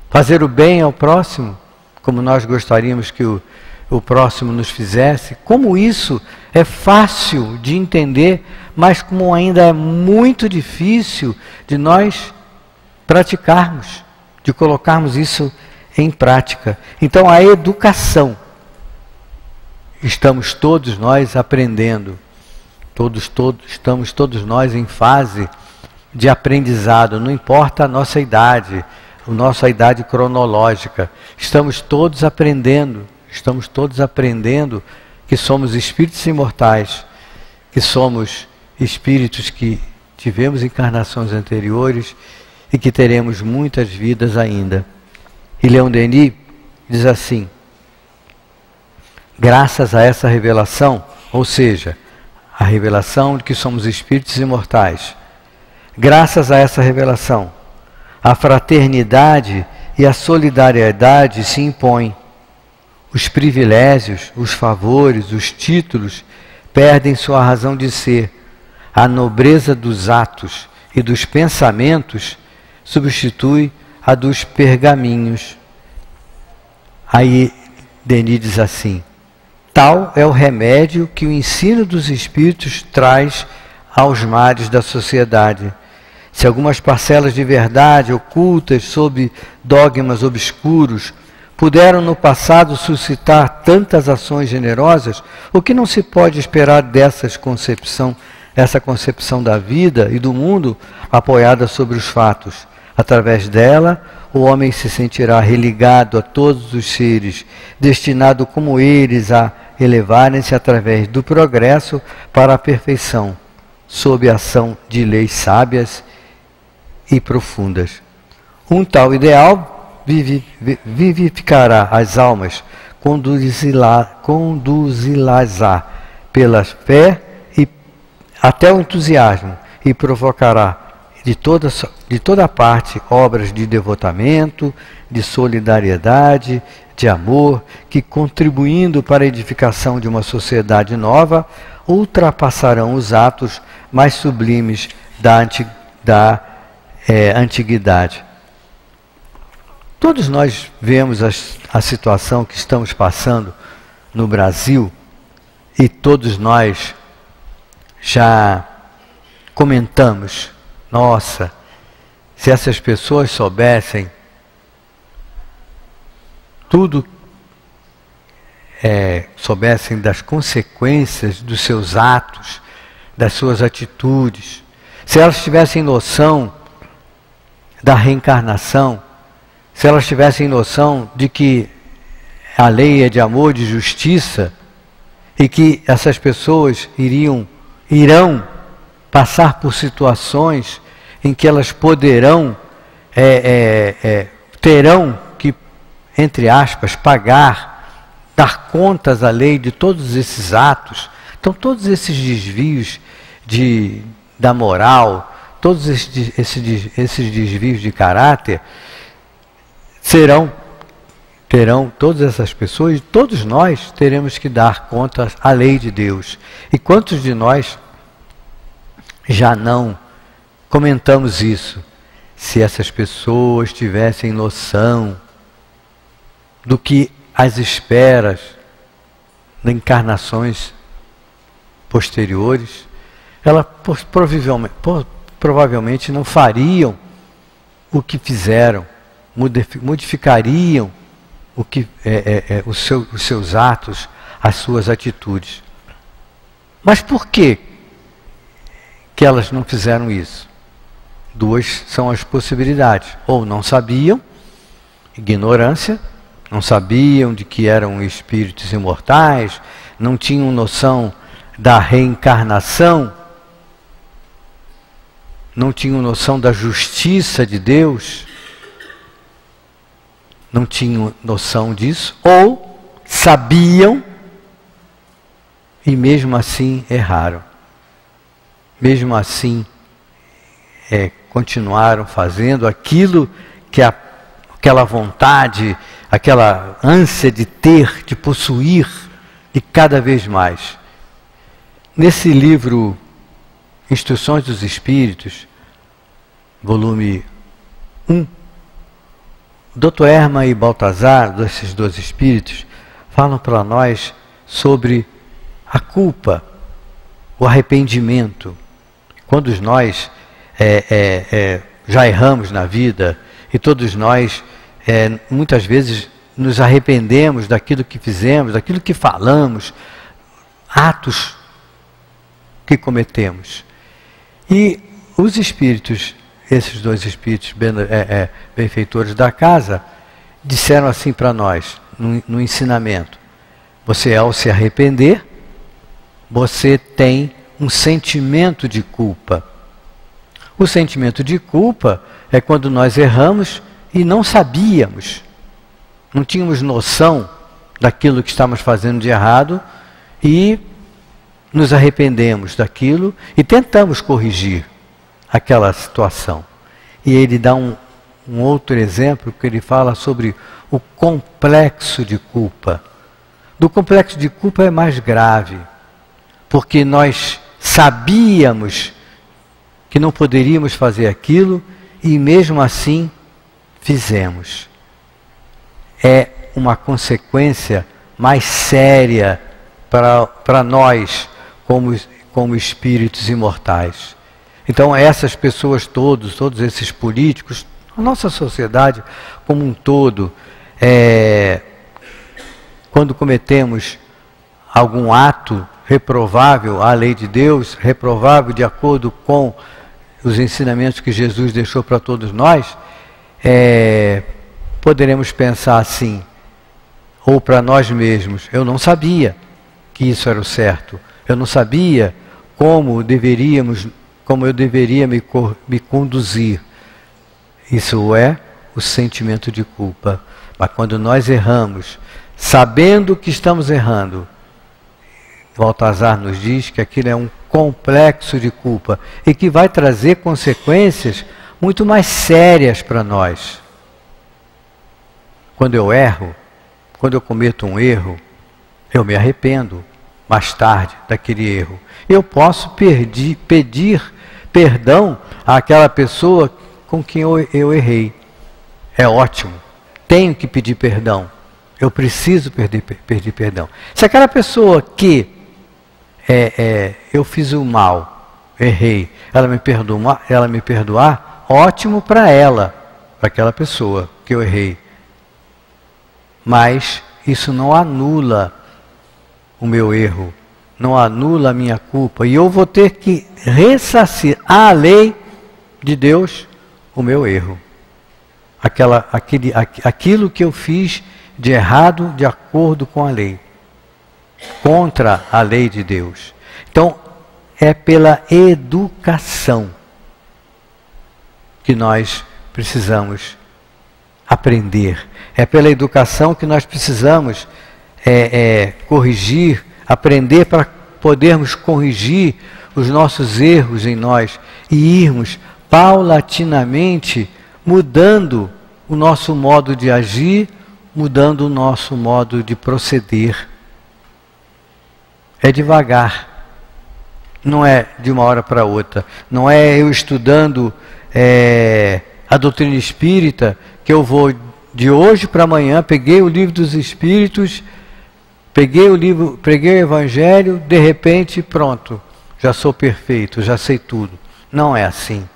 fazer o bem ao próximo, como nós gostaríamos que o próximo nos fizesse. Como isso é fácil de entender, mas como ainda é muito difícil de nós praticarmos, de colocarmos isso em prática. Então a educação, estamos todos nós aprendendo, estamos todos nós em fase de aprendizado, não importa a nossa idade cronológica, estamos todos aprendendo que somos espíritos imortais, que somos espíritos que tivemos encarnações anteriores e que teremos muitas vidas ainda. E Leon Denis diz assim: graças a essa revelação, ou seja, a revelação de que somos espíritos imortais, graças a essa revelação, a fraternidade e a solidariedade se impõem. Os privilégios, os favores, os títulos perdem sua razão de ser. A nobreza dos atos e dos pensamentos substitui a dos pergaminhos. Aí Denis diz assim: tal é o remédio que o ensino dos espíritos traz aos males da sociedade. Se algumas parcelas de verdade ocultas sob dogmas obscuros puderam no passado suscitar tantas ações generosas, o que não se pode esperar essa concepção da vida e do mundo apoiada sobre os fatos? Através dela, o homem se sentirá religado a todos os seres, destinado como eles a elevarem-se através do progresso para a perfeição, sob a ação de leis sábias e profundas. Um tal ideal vivificará as almas, conduzi-las-á pela fé e até o entusiasmo, e provocará de toda parte obras de devotamento, de solidariedade, de amor, que, contribuindo para a edificação de uma sociedade nova, ultrapassarão os atos mais sublimes da antiguidade. Todos nós vemos a situação que estamos passando no Brasil e todos nós já comentamos: nossa, se essas pessoas soubessem tudo, soubessem das consequências dos seus atos, das suas atitudes, se elas tivessem noção da reencarnação, se elas tivessem noção de que a lei é de amor, de justiça, e que essas pessoas irão passar por situações em que elas terão que, entre aspas, dar contas à lei de todos esses atos. Então, todos esses desvios da moral, todos esses desvios de caráter, terão todas essas pessoas, e todos nós teremos que dar contas à lei de Deus. E quantos de nós já não comentamos isso? Se essas pessoas tivessem noção do que as esperas de encarnações posteriores, elas provavelmente não fariam o que fizeram, modificariam os seus atos, as suas atitudes. Mas por que elas não fizeram isso? Duas são as possibilidades: ou não sabiam, ignorância, não sabiam de que eram espíritos imortais, não tinham noção da reencarnação, não tinham noção da justiça de Deus, não tinham noção disso, ou sabiam e mesmo assim erraram. Mesmo assim continuaram fazendo aquilo que aquela vontade, aquela ânsia de ter, de possuir, e cada vez mais. Nesse livro Instruções dos Espíritos, volume 1, Dr. Hermann e Baltazar, esses dois espíritos, falam para nós sobre a culpa, o arrependimento. Quando nós já erramos na vida, e todos nós muitas vezes nos arrependemos daquilo que fizemos, daquilo que falamos, atos que cometemos. E os espíritos, esses dois espíritos benfeitores da casa, disseram assim para nós, no ensinamento: Você, ao se arrepender, você tem um sentimento de culpa. O sentimento de culpa é quando nós erramos e não sabíamos, não tínhamos noção daquilo que estávamos fazendo de errado e nos arrependemos daquilo e tentamos corrigir aquela situação. E ele dá um outro exemplo que ele fala sobre o complexo de culpa. Do complexo de culpa é mais grave, porque nós sabíamos que não poderíamos fazer aquilo e mesmo assim fizemos. É uma consequência mais séria para nós como espíritos imortais. Então essas pessoas todos esses políticos, a nossa sociedade como um todo, quando cometemos algum ato reprovável à lei de Deus, reprovável de acordo com os ensinamentos que Jesus deixou para todos nós, poderemos pensar assim, ou para nós mesmos: eu não sabia que isso era o certo, eu não sabia como eu deveria me conduzir. Isso é o sentimento de culpa. Mas quando nós erramos, sabendo que estamos errando, Baltazar nos diz que aquilo é um complexo de culpa e que vai trazer consequências muito mais sérias para nós. Quando eu erro, quando eu cometo um erro, eu me arrependo mais tarde daquele erro. Eu posso pedir perdão àquela pessoa com quem eu errei. É ótimo. Tenho que pedir perdão. Eu preciso pedir perdão. Se aquela pessoa que eu fiz o mal, errei, ela me perdoar, ótimo para ela, para aquela pessoa que eu errei. Mas isso não anula o meu erro, não anula a minha culpa, e eu vou ter que ressarcir à lei de Deus o meu erro. Aquilo que eu fiz de errado de acordo com a lei, contra a lei de Deus. Então, é pela educação que nós precisamos aprender. É pela educação que nós precisamos corrigir, aprender para podermos corrigir os nossos erros em nós e irmos paulatinamente mudando o nosso modo de agir, mudando o nosso modo de proceder. É devagar, não é de uma hora para outra. Não é eu estudando a doutrina espírita que eu vou de hoje para amanhã, peguei o livro dos Espíritos, peguei o Evangelho, de repente, pronto, já sou perfeito, já sei tudo. Não é assim.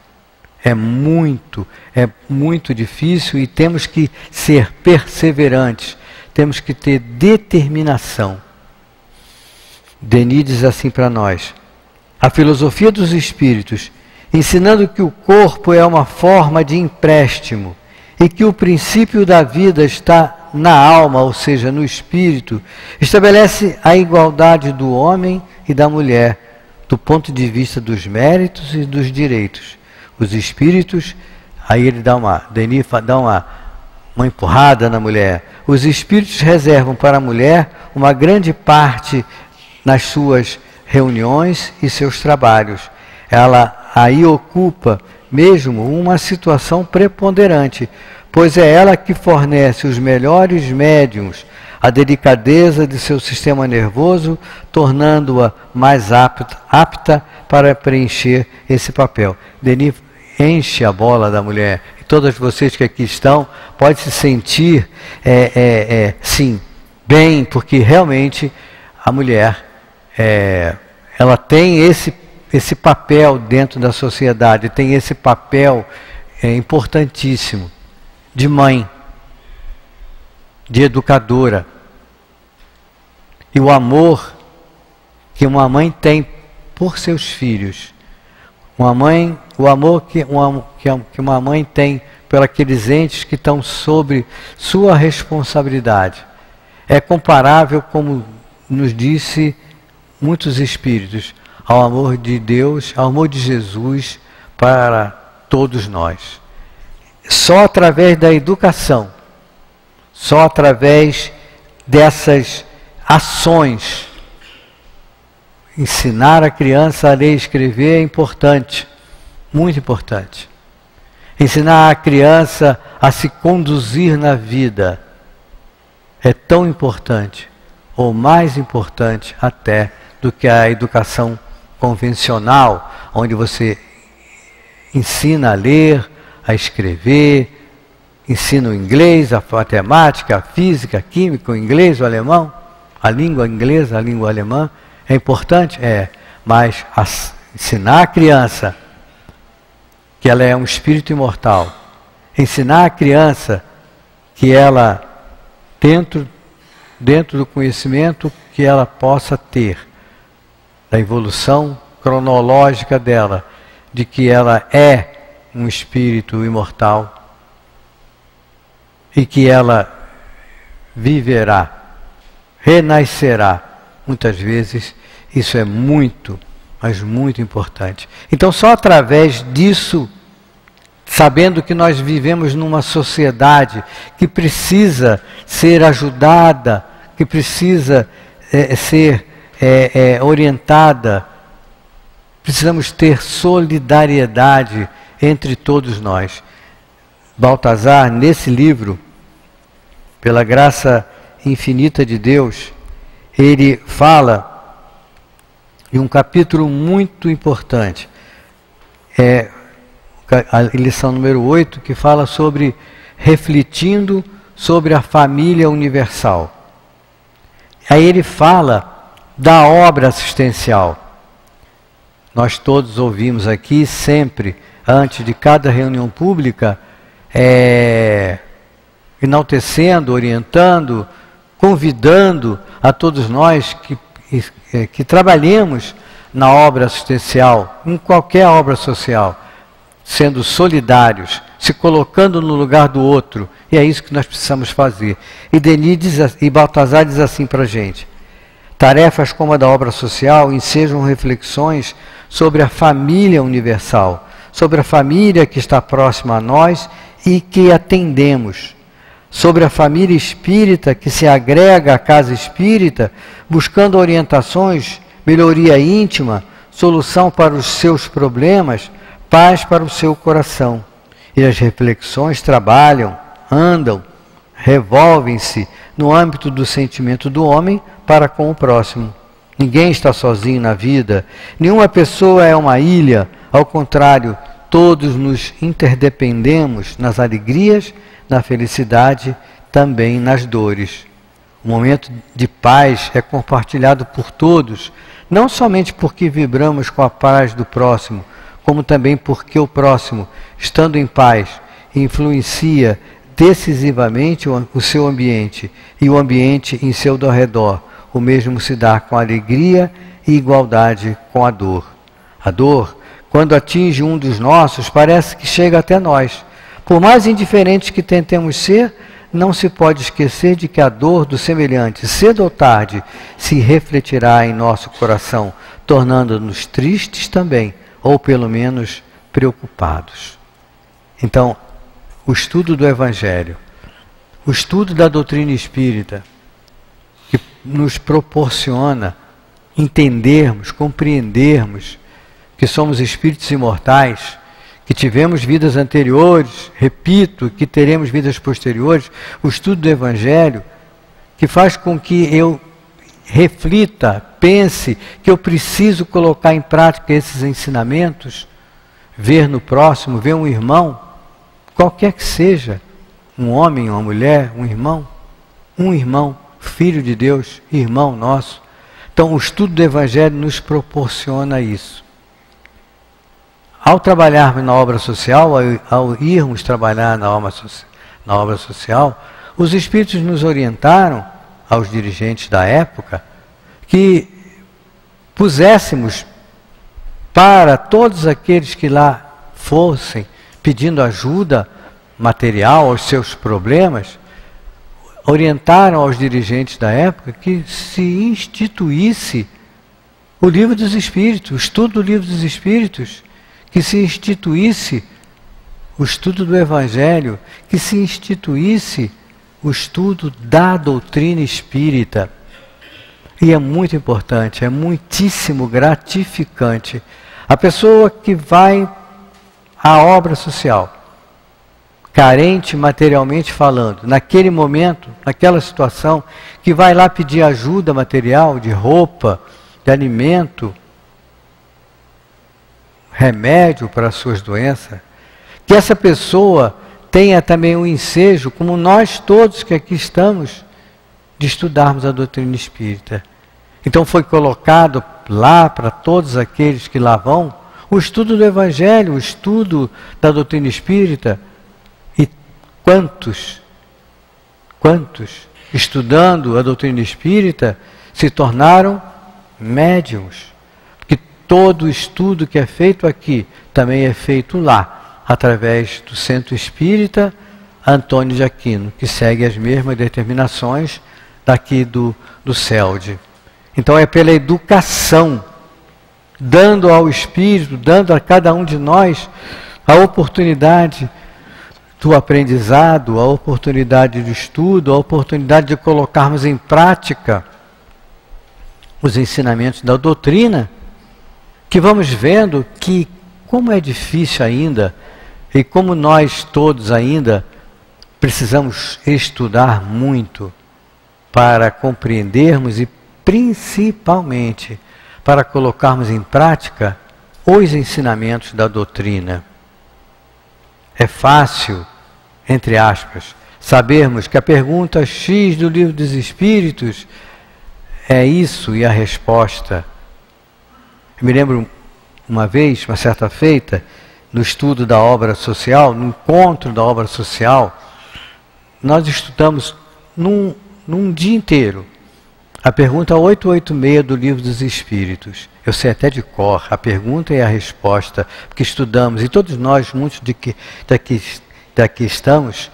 É muito difícil e temos que ser perseverantes, temos que ter determinação. Denis diz assim para nós: a filosofia dos Espíritos, ensinando que o corpo é uma forma de empréstimo e que o princípio da vida está na alma, ou seja, no espírito, estabelece a igualdade do homem e da mulher, do ponto de vista dos méritos e dos direitos. Os espíritos, aí ele Denis dá uma empurrada na mulher. Os espíritos reservam para a mulher uma grande parte nas suas reuniões e seus trabalhos. Ela aí ocupa mesmo uma situação preponderante, pois é ela que fornece os melhores médiuns, a delicadeza de seu sistema nervoso, tornando-a mais apta para preencher esse papel. Denis enche a bola da mulher. E todas vocês que aqui estão podem se sentir, sim, bem, porque realmente a mulher, ela tem esse papel dentro da sociedade, tem esse papel importantíssimo de mãe, de educadora. E o amor que uma mãe tem por seus filhos, o amor que uma mãe tem por aqueles entes que estão sob sua responsabilidade, é comparável, como nos disse muitos espíritos, ao amor de Deus, ao amor de Jesus para todos nós. Só através da educação, só através dessas ações, ensinar a criança a ler e escrever é importante, muito importante. Ensinar a criança a se conduzir na vida é tão importante, ou mais importante até, do que a educação convencional, onde você ensina a ler, a escrever, ensina o inglês, a matemática, a física, a química, o inglês, o alemão, a língua inglesa, a língua alemã. É importante? É. Mas ensinar a criança que ela é um espírito imortal, ensinar a criança que ela, dentro do conhecimento que ela possa ter, da evolução cronológica dela, de que ela é um espírito imortal e que ela viverá, renascerá. Muitas vezes isso é muito, mas muito importante. Então só através disso, sabendo que nós vivemos numa sociedade que precisa ser ajudada, que precisa ser orientada, precisamos ter solidariedade entre todos nós. Baltazar, nesse livro, pela graça infinita de Deus, ele fala de um capítulo muito importante. A lição número 8, que fala sobre refletindo sobre a família universal. Aí ele fala da obra assistencial. Nós todos ouvimos aqui sempre, antes de cada reunião pública, enaltecendo, orientando, convidando a todos nós que trabalhemos na obra assistencial, em qualquer obra social, sendo solidários, se colocando no lugar do outro. E é isso que nós precisamos fazer. E Baltazar diz assim para a gente: tarefas como a da obra social ensejam reflexões sobre a família universal, sobre a família que está próxima a nós e que atendemos, sobre a família espírita que se agrega à casa espírita, buscando orientações, melhoria íntima, solução para os seus problemas, paz para o seu coração. E as reflexões trabalham, andam, revolvem-se no âmbito do sentimento do homem para com o próximo. Ninguém está sozinho na vida, nenhuma pessoa é uma ilha, ao contrário, todos nos interdependemos nas alegrias, na felicidade, também nas dores. O momento de paz é compartilhado por todos, não somente porque vibramos com a paz do próximo, como também porque o próximo, estando em paz, influencia decisivamente o seu ambiente e o ambiente em seu redor. O mesmo se dá com a alegria e igualdade com a dor. A dor, quando atinge um dos nossos, parece que chega até nós. Por mais indiferentes que tentemos ser, não se pode esquecer de que a dor do semelhante, cedo ou tarde, se refletirá em nosso coração, tornando-nos tristes também, ou pelo menos preocupados. Então, o estudo do Evangelho, o estudo da doutrina espírita, que nos proporciona entendermos, compreendermos que somos espíritos imortais, que tivemos vidas anteriores, repito, que teremos vidas posteriores, o estudo do Evangelho, que faz com que eu reflita, pense que eu preciso colocar em prática esses ensinamentos, ver no próximo, ver um irmão, qualquer que seja, um homem, uma mulher, um irmão, filho de Deus, irmão nosso. Então o estudo do Evangelho nos proporciona isso. Ao trabalharmos na obra social, ao irmos trabalhar na obra social, os espíritos nos orientaram, aos dirigentes da época, que puséssemos para todos aqueles que lá fossem pedindo ajuda material aos seus problemas, orientaram aos dirigentes da época que se instituísse o Livro dos Espíritos, o estudo do Livro dos Espíritos, que se instituísse o estudo do Evangelho, que se instituísse o estudo da doutrina espírita. E é muito importante, é muitíssimo gratificante. A pessoa que vai à obra social, carente materialmente falando, naquele momento, naquela situação, que vai lá pedir ajuda material, de roupa, de alimento, remédio para as suas doenças, que essa pessoa tenha também um ensejo, como nós todos que aqui estamos, de estudarmos a doutrina espírita. Então foi colocado lá para todos aqueles que lá vão, o estudo do Evangelho, o estudo da doutrina espírita. E quantos, estudando a doutrina espírita, se tornaram médiuns? Porque todo o estudo que é feito aqui, também é feito lá, através do Centro Espírita Antônio de Aquino, que segue as mesmas determinações daqui do CELD. Então é pela educação, dando ao Espírito, dando a cada um de nós a oportunidade do aprendizado, a oportunidade de estudo, a oportunidade de colocarmos em prática os ensinamentos da doutrina, que vamos vendo que como é difícil ainda, e como nós todos ainda precisamos estudar muito para compreendermos e principalmente para colocarmos em prática os ensinamentos da doutrina. É fácil, entre aspas, sabermos que a pergunta X do Livro dos Espíritos é isso e a resposta. Eu me lembro uma vez, uma certa feita, no estudo da obra social, no encontro da obra social, nós estudamos num dia inteiro a pergunta 886 do Livro dos Espíritos. Eu sei até de cor a pergunta e a resposta, porque estudamos, e todos nós, muitos daqui estamos,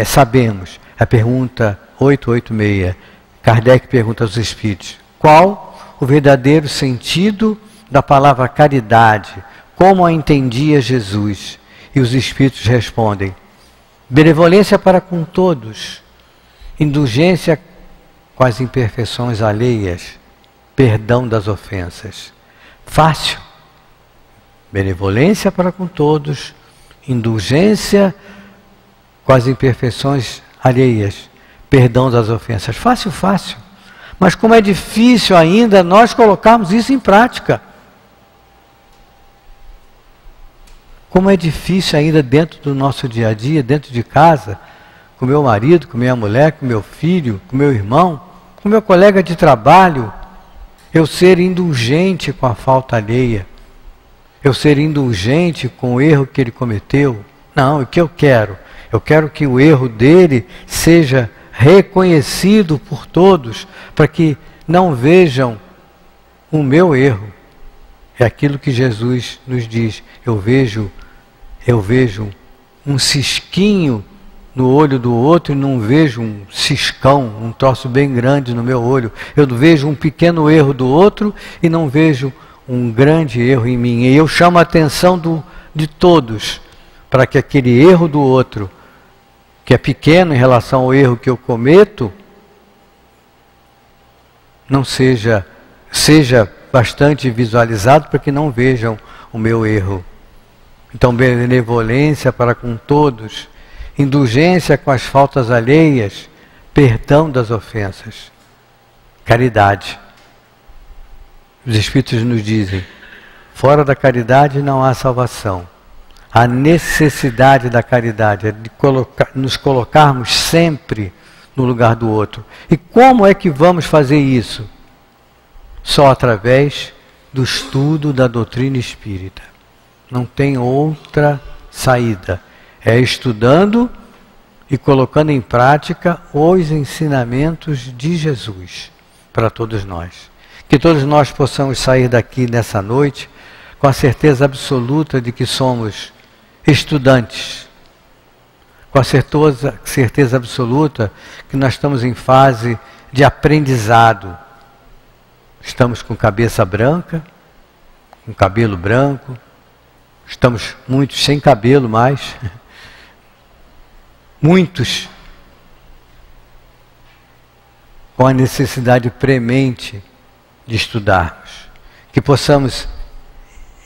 sabemos a pergunta 886. Kardec pergunta aos Espíritos: qual o verdadeiro sentido da palavra caridade? Como a entendia Jesus? E os Espíritos respondem: benevolência para com todos, indulgência com as imperfeições alheias, perdão das ofensas. Fácil. Benevolência para com todos, indulgência com as imperfeições alheias, perdão das ofensas. Fácil, fácil. Mas como é difícil ainda nós colocarmos isso em prática. Como é difícil ainda dentro do nosso dia a dia, dentro de casa, com meu marido, com minha mulher, com meu filho, com meu irmão, com meu colega de trabalho, eu ser indulgente com a falta alheia, eu ser indulgente com o erro que ele cometeu. Não, o que eu quero? Eu quero que o erro dele seja reconhecido por todos, para que não vejam o meu erro. É aquilo que Jesus nos diz: eu vejo um cisquinho no olho do outro e não vejo um ciscão, um troço bem grande no meu olho. Eu vejo um pequeno erro do outro e não vejo um grande erro em mim. E eu chamo a atenção de todos para que aquele erro do outro, que é pequeno em relação ao erro que eu cometo, não seja bastante visualizado, para que não vejam o meu erro. Então, benevolência para com todos, indulgência com as faltas alheias, perdão das ofensas, caridade. Os Espíritos nos dizem: fora da caridade não há salvação. A necessidade da caridade é de nos colocarmos sempre no lugar do outro. E como é que vamos fazer isso? Só através do estudo da doutrina espírita. Não tem outra saída. É estudando e colocando em prática os ensinamentos de Jesus para todos nós. Que todos nós possamos sair daqui nessa noite com a certeza absoluta de que somos estudantes, com a certeza absoluta que nós estamos em fase de aprendizado. Estamos com cabeça branca, com cabelo branco, estamos muitos sem cabelo mais, muitos com a necessidade premente de estudarmos, que possamos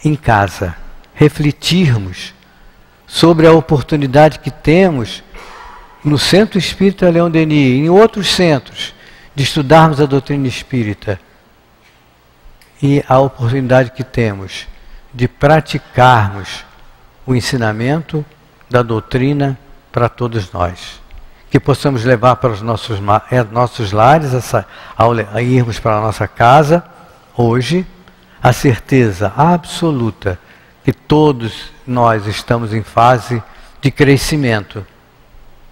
em casa refletirmos sobre a oportunidade que temos no Centro Espírita Leon Denis e em outros centros de estudarmos a doutrina espírita e a oportunidade que temos de praticarmos o ensinamento da doutrina para todos nós. Que possamos levar para os nossos lares, ao irmos para a nossa casa, hoje, a certeza absoluta que todos nós estamos em fase de crescimento.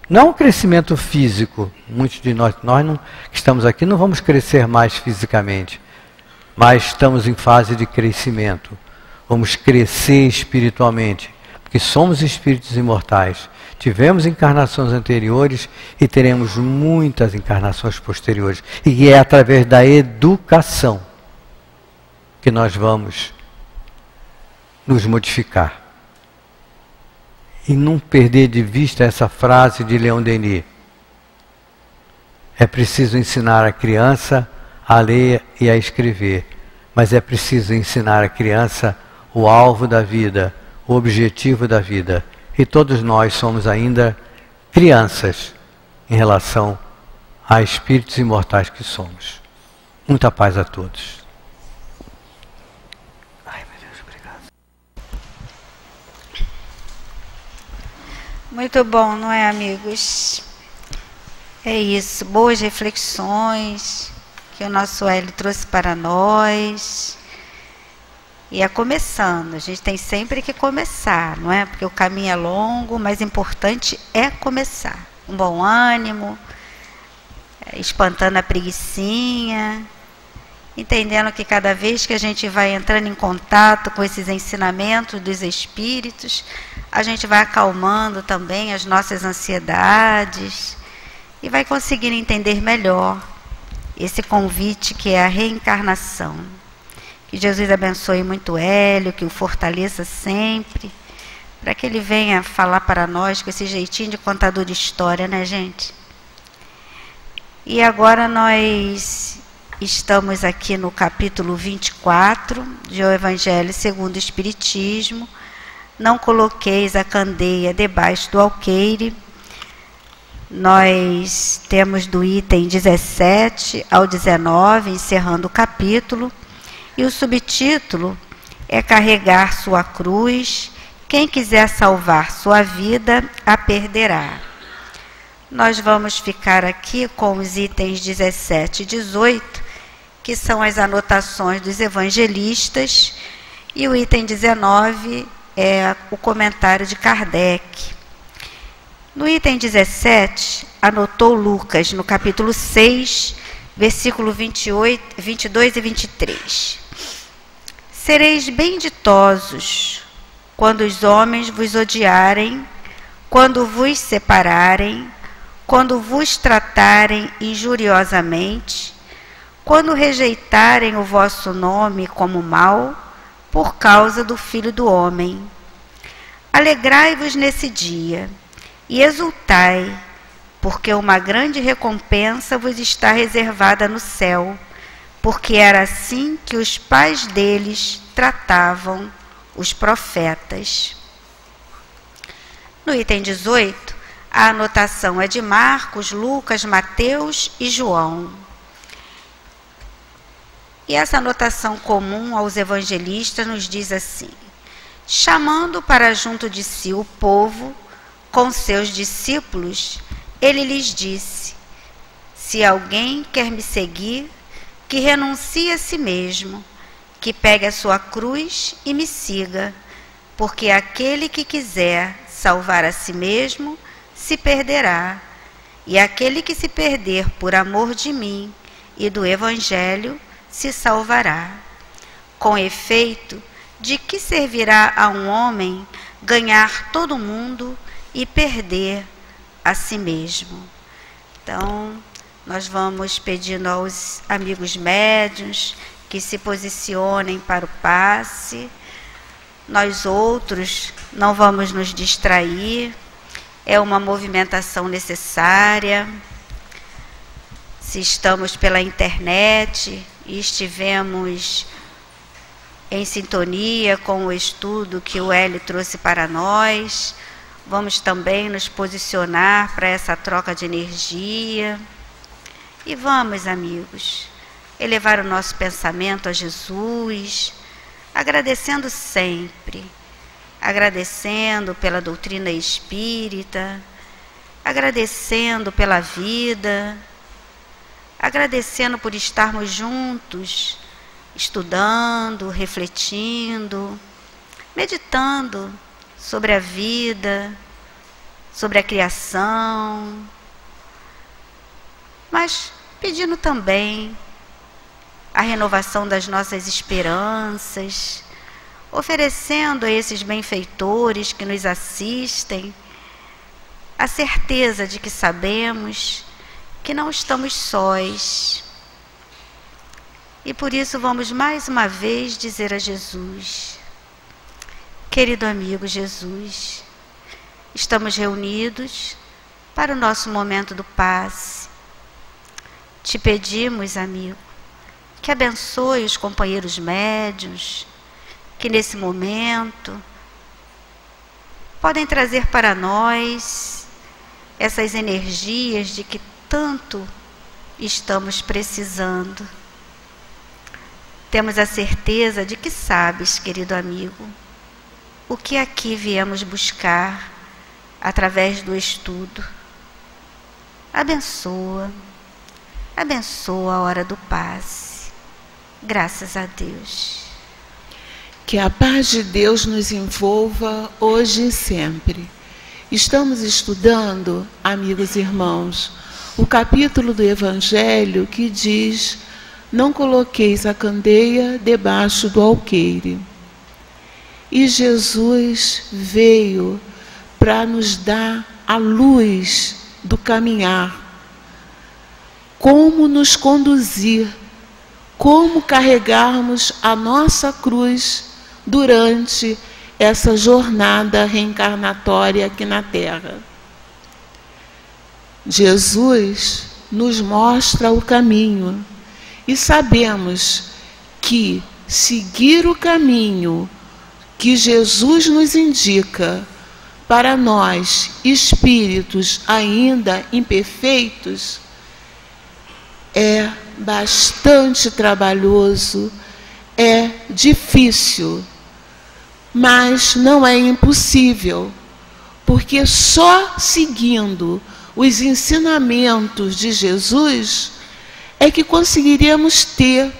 Não crescimento físico, muitos de nós não, que estamos aqui não vamos crescer mais fisicamente, mas estamos em fase de crescimento. Vamos crescer espiritualmente, porque somos espíritos imortais. Tivemos encarnações anteriores e teremos muitas encarnações posteriores. E é através da educação que nós vamos nos modificar. E não perder de vista essa frase de Leon Denis. É preciso ensinar a criança a ler e a escrever, mas é preciso ensinar a criança o alvo da vida, o objetivo da vida. E todos nós somos ainda crianças em relação a espíritos imortais que somos. Muita paz a todos. Ai, meu Deus, obrigado. Muito bom, não é, amigos? É isso, boas reflexões que o nosso Hélio trouxe para nós. E é começando, a gente tem sempre que começar, não é? Porque o caminho é longo, mas importante é começar. Um bom ânimo, espantando a preguicinha, entendendo que cada vez que a gente vai entrando em contato com esses ensinamentos dos espíritos, a gente vai acalmando também as nossas ansiedades e vai conseguindo entender melhor esse convite que é a reencarnação. Que Jesus abençoe muito Hélio, que o fortaleça sempre, para que ele venha falar para nós com esse jeitinho de contador de história, né, gente? E agora nós estamos aqui no capítulo 24 de O Evangelho segundo o Espiritismo. Não coloqueis a candeia debaixo do alqueire. Nós temos do item 17 ao 19, encerrando o capítulo. E o subtítulo é Carregar sua cruz, quem quiser salvar sua vida, a perderá. Nós vamos ficar aqui com os itens 17 e 18, que são as anotações dos evangelistas, e o item 19 é o comentário de Kardec. No item 17, anotou Lucas, no capítulo 6, versículo 28, 22 e 23. Sereis benditosos quando os homens vos odiarem, quando vos separarem, quando vos tratarem injuriosamente, quando rejeitarem o vosso nome como mal, por causa do Filho do Homem. Alegrai-vos nesse dia e exultai, porque uma grande recompensa vos está reservada no céu, porque era assim que os pais deles tratavam os profetas. No item 18, a anotação é de Marcos, Lucas, Mateus e João. E essa anotação comum aos evangelistas nos diz assim: chamando para junto de si o povo, com seus discípulos, ele lhes disse: se alguém quer me seguir, que renuncie a si mesmo, que pegue a sua cruz e me siga, porque aquele que quiser salvar a si mesmo, se perderá, e aquele que se perder por amor de mim e do Evangelho, se salvará. Com efeito, de que servirá a um homem ganhar todo o mundo e perder a si mesmo. Então, nós vamos pedindo aos amigos médiuns que se posicionem para o passe. Nós outros não vamos nos distrair, é uma movimentação necessária. Se estamos pela internet e estivemos em sintonia com o estudo que o Hélio trouxe para nós, vamos também nos posicionar para essa troca de energia. E vamos, amigos, elevar o nosso pensamento a Jesus, agradecendo sempre, agradecendo pela doutrina espírita, agradecendo pela vida, agradecendo por estarmos juntos, estudando, refletindo, meditando sobre a vida, sobre a criação, mas pedindo também a renovação das nossas esperanças, oferecendo a esses benfeitores que nos assistem a certeza de que sabemos que não estamos sós. E por isso vamos mais uma vez dizer a Jesus: querido amigo Jesus, estamos reunidos para o nosso momento do passe. Te pedimos, amigo, que abençoe os companheiros médiuns, que nesse momento podem trazer para nós essas energias de que tanto estamos precisando. Temos a certeza de que sabes, querido amigo, o que aqui viemos buscar através do estudo. Abençoa a hora do passe. Graças a Deus. Que a paz de Deus nos envolva hoje e sempre. Estamos estudando, amigos e irmãos, o capítulo do Evangelho que diz: não coloqueis a candeia debaixo do alqueire. E Jesus veio para nos dar a luz do caminhar, como nos conduzir, como carregarmos a nossa cruz durante essa jornada reencarnatória aqui na Terra. Jesus nos mostra o caminho e sabemos que seguir o caminho que Jesus nos indica para nós, espíritos ainda imperfeitos, é bastante trabalhoso, é difícil, mas não é impossível, porque só seguindo os ensinamentos de Jesus é que conseguiríamos ter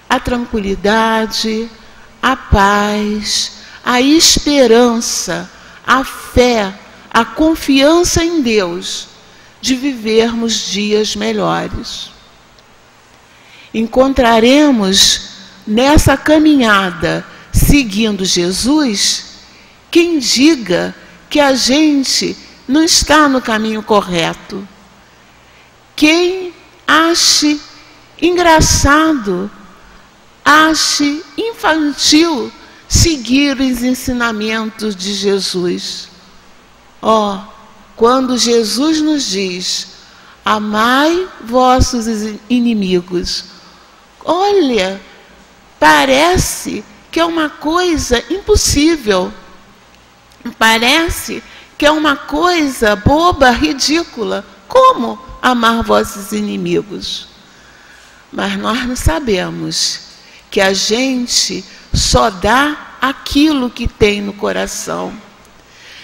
a tranquilidade, a paz, a esperança, a fé, a confiança em Deus, de vivermos dias melhores. Encontraremos nessa caminhada, seguindo Jesus, quem diga que a gente não está no caminho correto. Quem ache engraçado, ache infantil seguir os ensinamentos de Jesus. Quando Jesus nos diz: amai vossos inimigos, olha, parece que é uma coisa impossível, parece que é uma coisa boba, ridícula. Como amar vossos inimigos? Mas nós não sabemos que a gente só dá aquilo que tem no coração.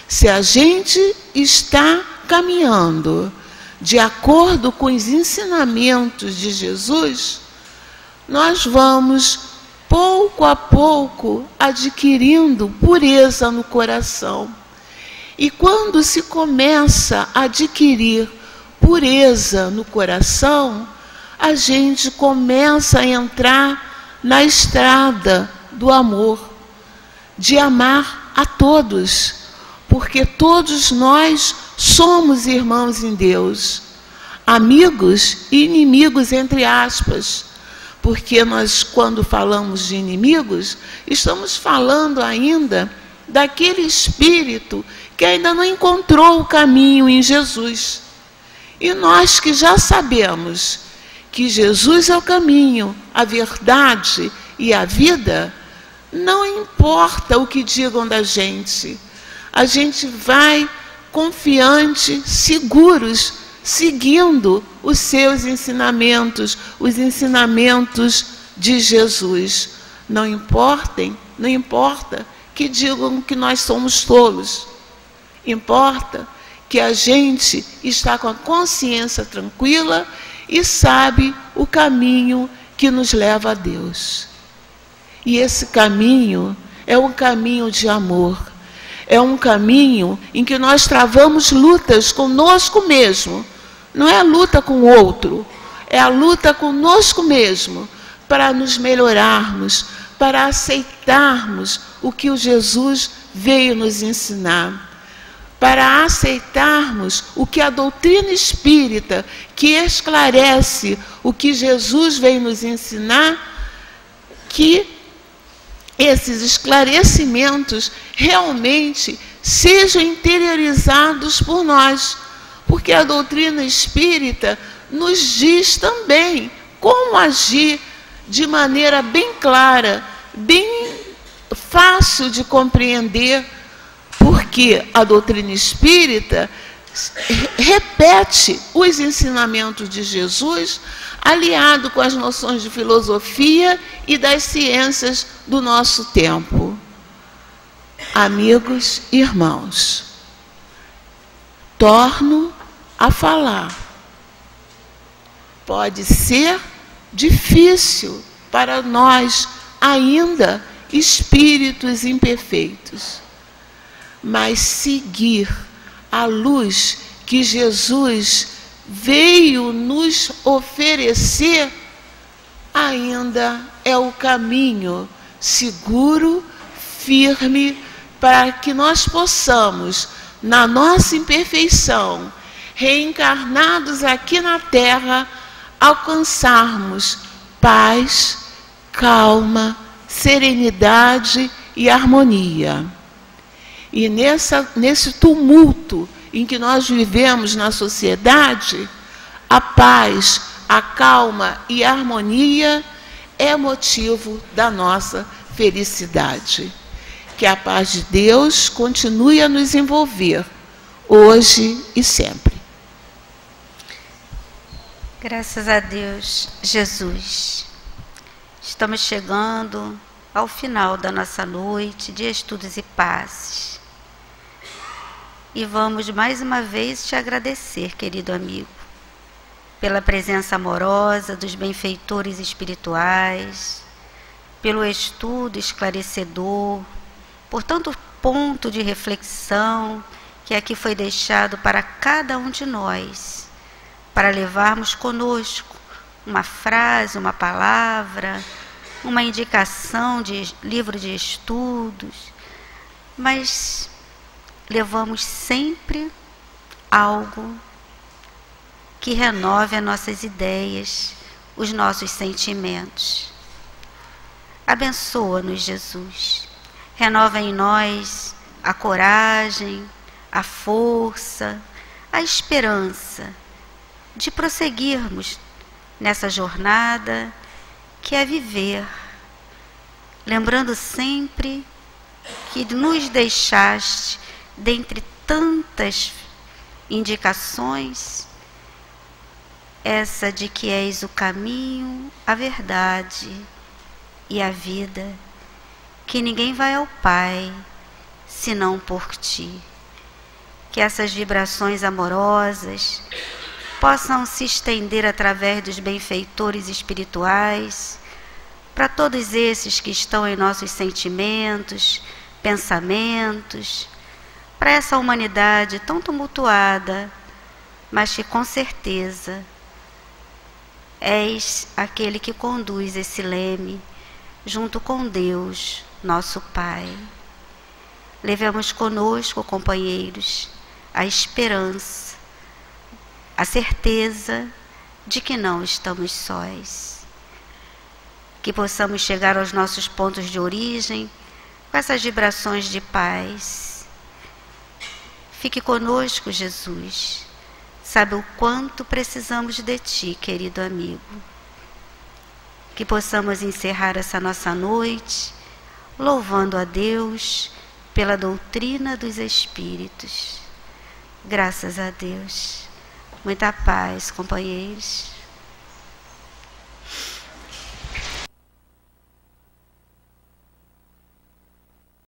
Se a gente está caminhando de acordo com os ensinamentos de Jesus, nós vamos pouco a pouco adquirindo pureza no coração. E quando se começa a adquirir pureza no coração, a gente começa a entrar na estrada do amor, de amar a todos, porque todos nós somos irmãos em Deus, amigos e inimigos, entre aspas, porque nós, quando falamos de inimigos, estamos falando ainda daquele espírito que ainda não encontrou o caminho em Jesus. E nós que já sabemos que Jesus é o caminho, a verdade e a vida, não importa o que digam da gente, a gente vai confiante, seguros, seguindo os seus ensinamentos, os ensinamentos de Jesus. Não importa que digam que nós somos tolos. Importa que a gente está com a consciência tranquila e sabe o caminho que nos leva a Deus. E esse caminho é um caminho de amor. É um caminho em que nós travamos lutas conosco mesmo. Não é a luta com o outro, é a luta conosco mesmo, para nos melhorarmos, para aceitarmos o que o Jesus veio nos ensinar, para aceitarmos o que a doutrina espírita, que esclarece o que Jesus veio nos ensinar, que esses esclarecimentos realmente sejam interiorizados por nós, porque a doutrina espírita nos diz também como agir de maneira bem clara, bem fácil de compreender, porque a doutrina espírita repete os ensinamentos de Jesus, aliado com as noções de filosofia e das ciências do nosso tempo. Amigos e irmãos, torno a falar. Pode ser difícil para nós, ainda espíritos imperfeitos, mas seguir a luz que Jesus veio nos oferecer ainda é o caminho seguro, firme, para que nós possamos, na nossa imperfeição, reencarnados aqui na Terra, alcançarmos paz, calma, serenidade e harmonia. E nesse tumulto em que nós vivemos na sociedade, a paz, a calma e a harmonia é motivo da nossa felicidade. Que a paz de Deus continue a nos envolver, hoje e sempre. Graças a Deus, Jesus. Estamos chegando ao final da nossa noite de estudos e passes. E vamos mais uma vez te agradecer, querido amigo, pela presença amorosa dos benfeitores espirituais, pelo estudo esclarecedor, por tanto ponto de reflexão que aqui foi deixado para cada um de nós, para levarmos conosco uma frase, uma palavra, uma indicação de livro de estudos, mas levamos sempre algo que renove as nossas ideias, os nossos sentimentos. Abençoa-nos, Jesus. Renova em nós a coragem, a força, a esperança de prosseguirmos nessa jornada que é viver, lembrando sempre que nos deixaste, dentre tantas indicações, essa de que és o caminho, a verdade e a vida, que ninguém vai ao Pai senão por ti. Que essas vibrações amorosas possam se estender através dos benfeitores espirituais para todos esses que estão em nossos sentimentos, pensamentos, para essa humanidade tão tumultuada, mas que com certeza és aquele que conduz esse leme junto com Deus, nosso Pai. levemos conosco, companheiros, a esperança, a certeza de que não estamos sós. Que possamos chegar aos nossos pontos de origem com essas vibrações de paz. Fique conosco, Jesus. Sabe o quanto precisamos de Ti, querido amigo. Que possamos encerrar essa nossa noite louvando a Deus pela doutrina dos Espíritos. Graças a Deus. Muita paz, companheiros.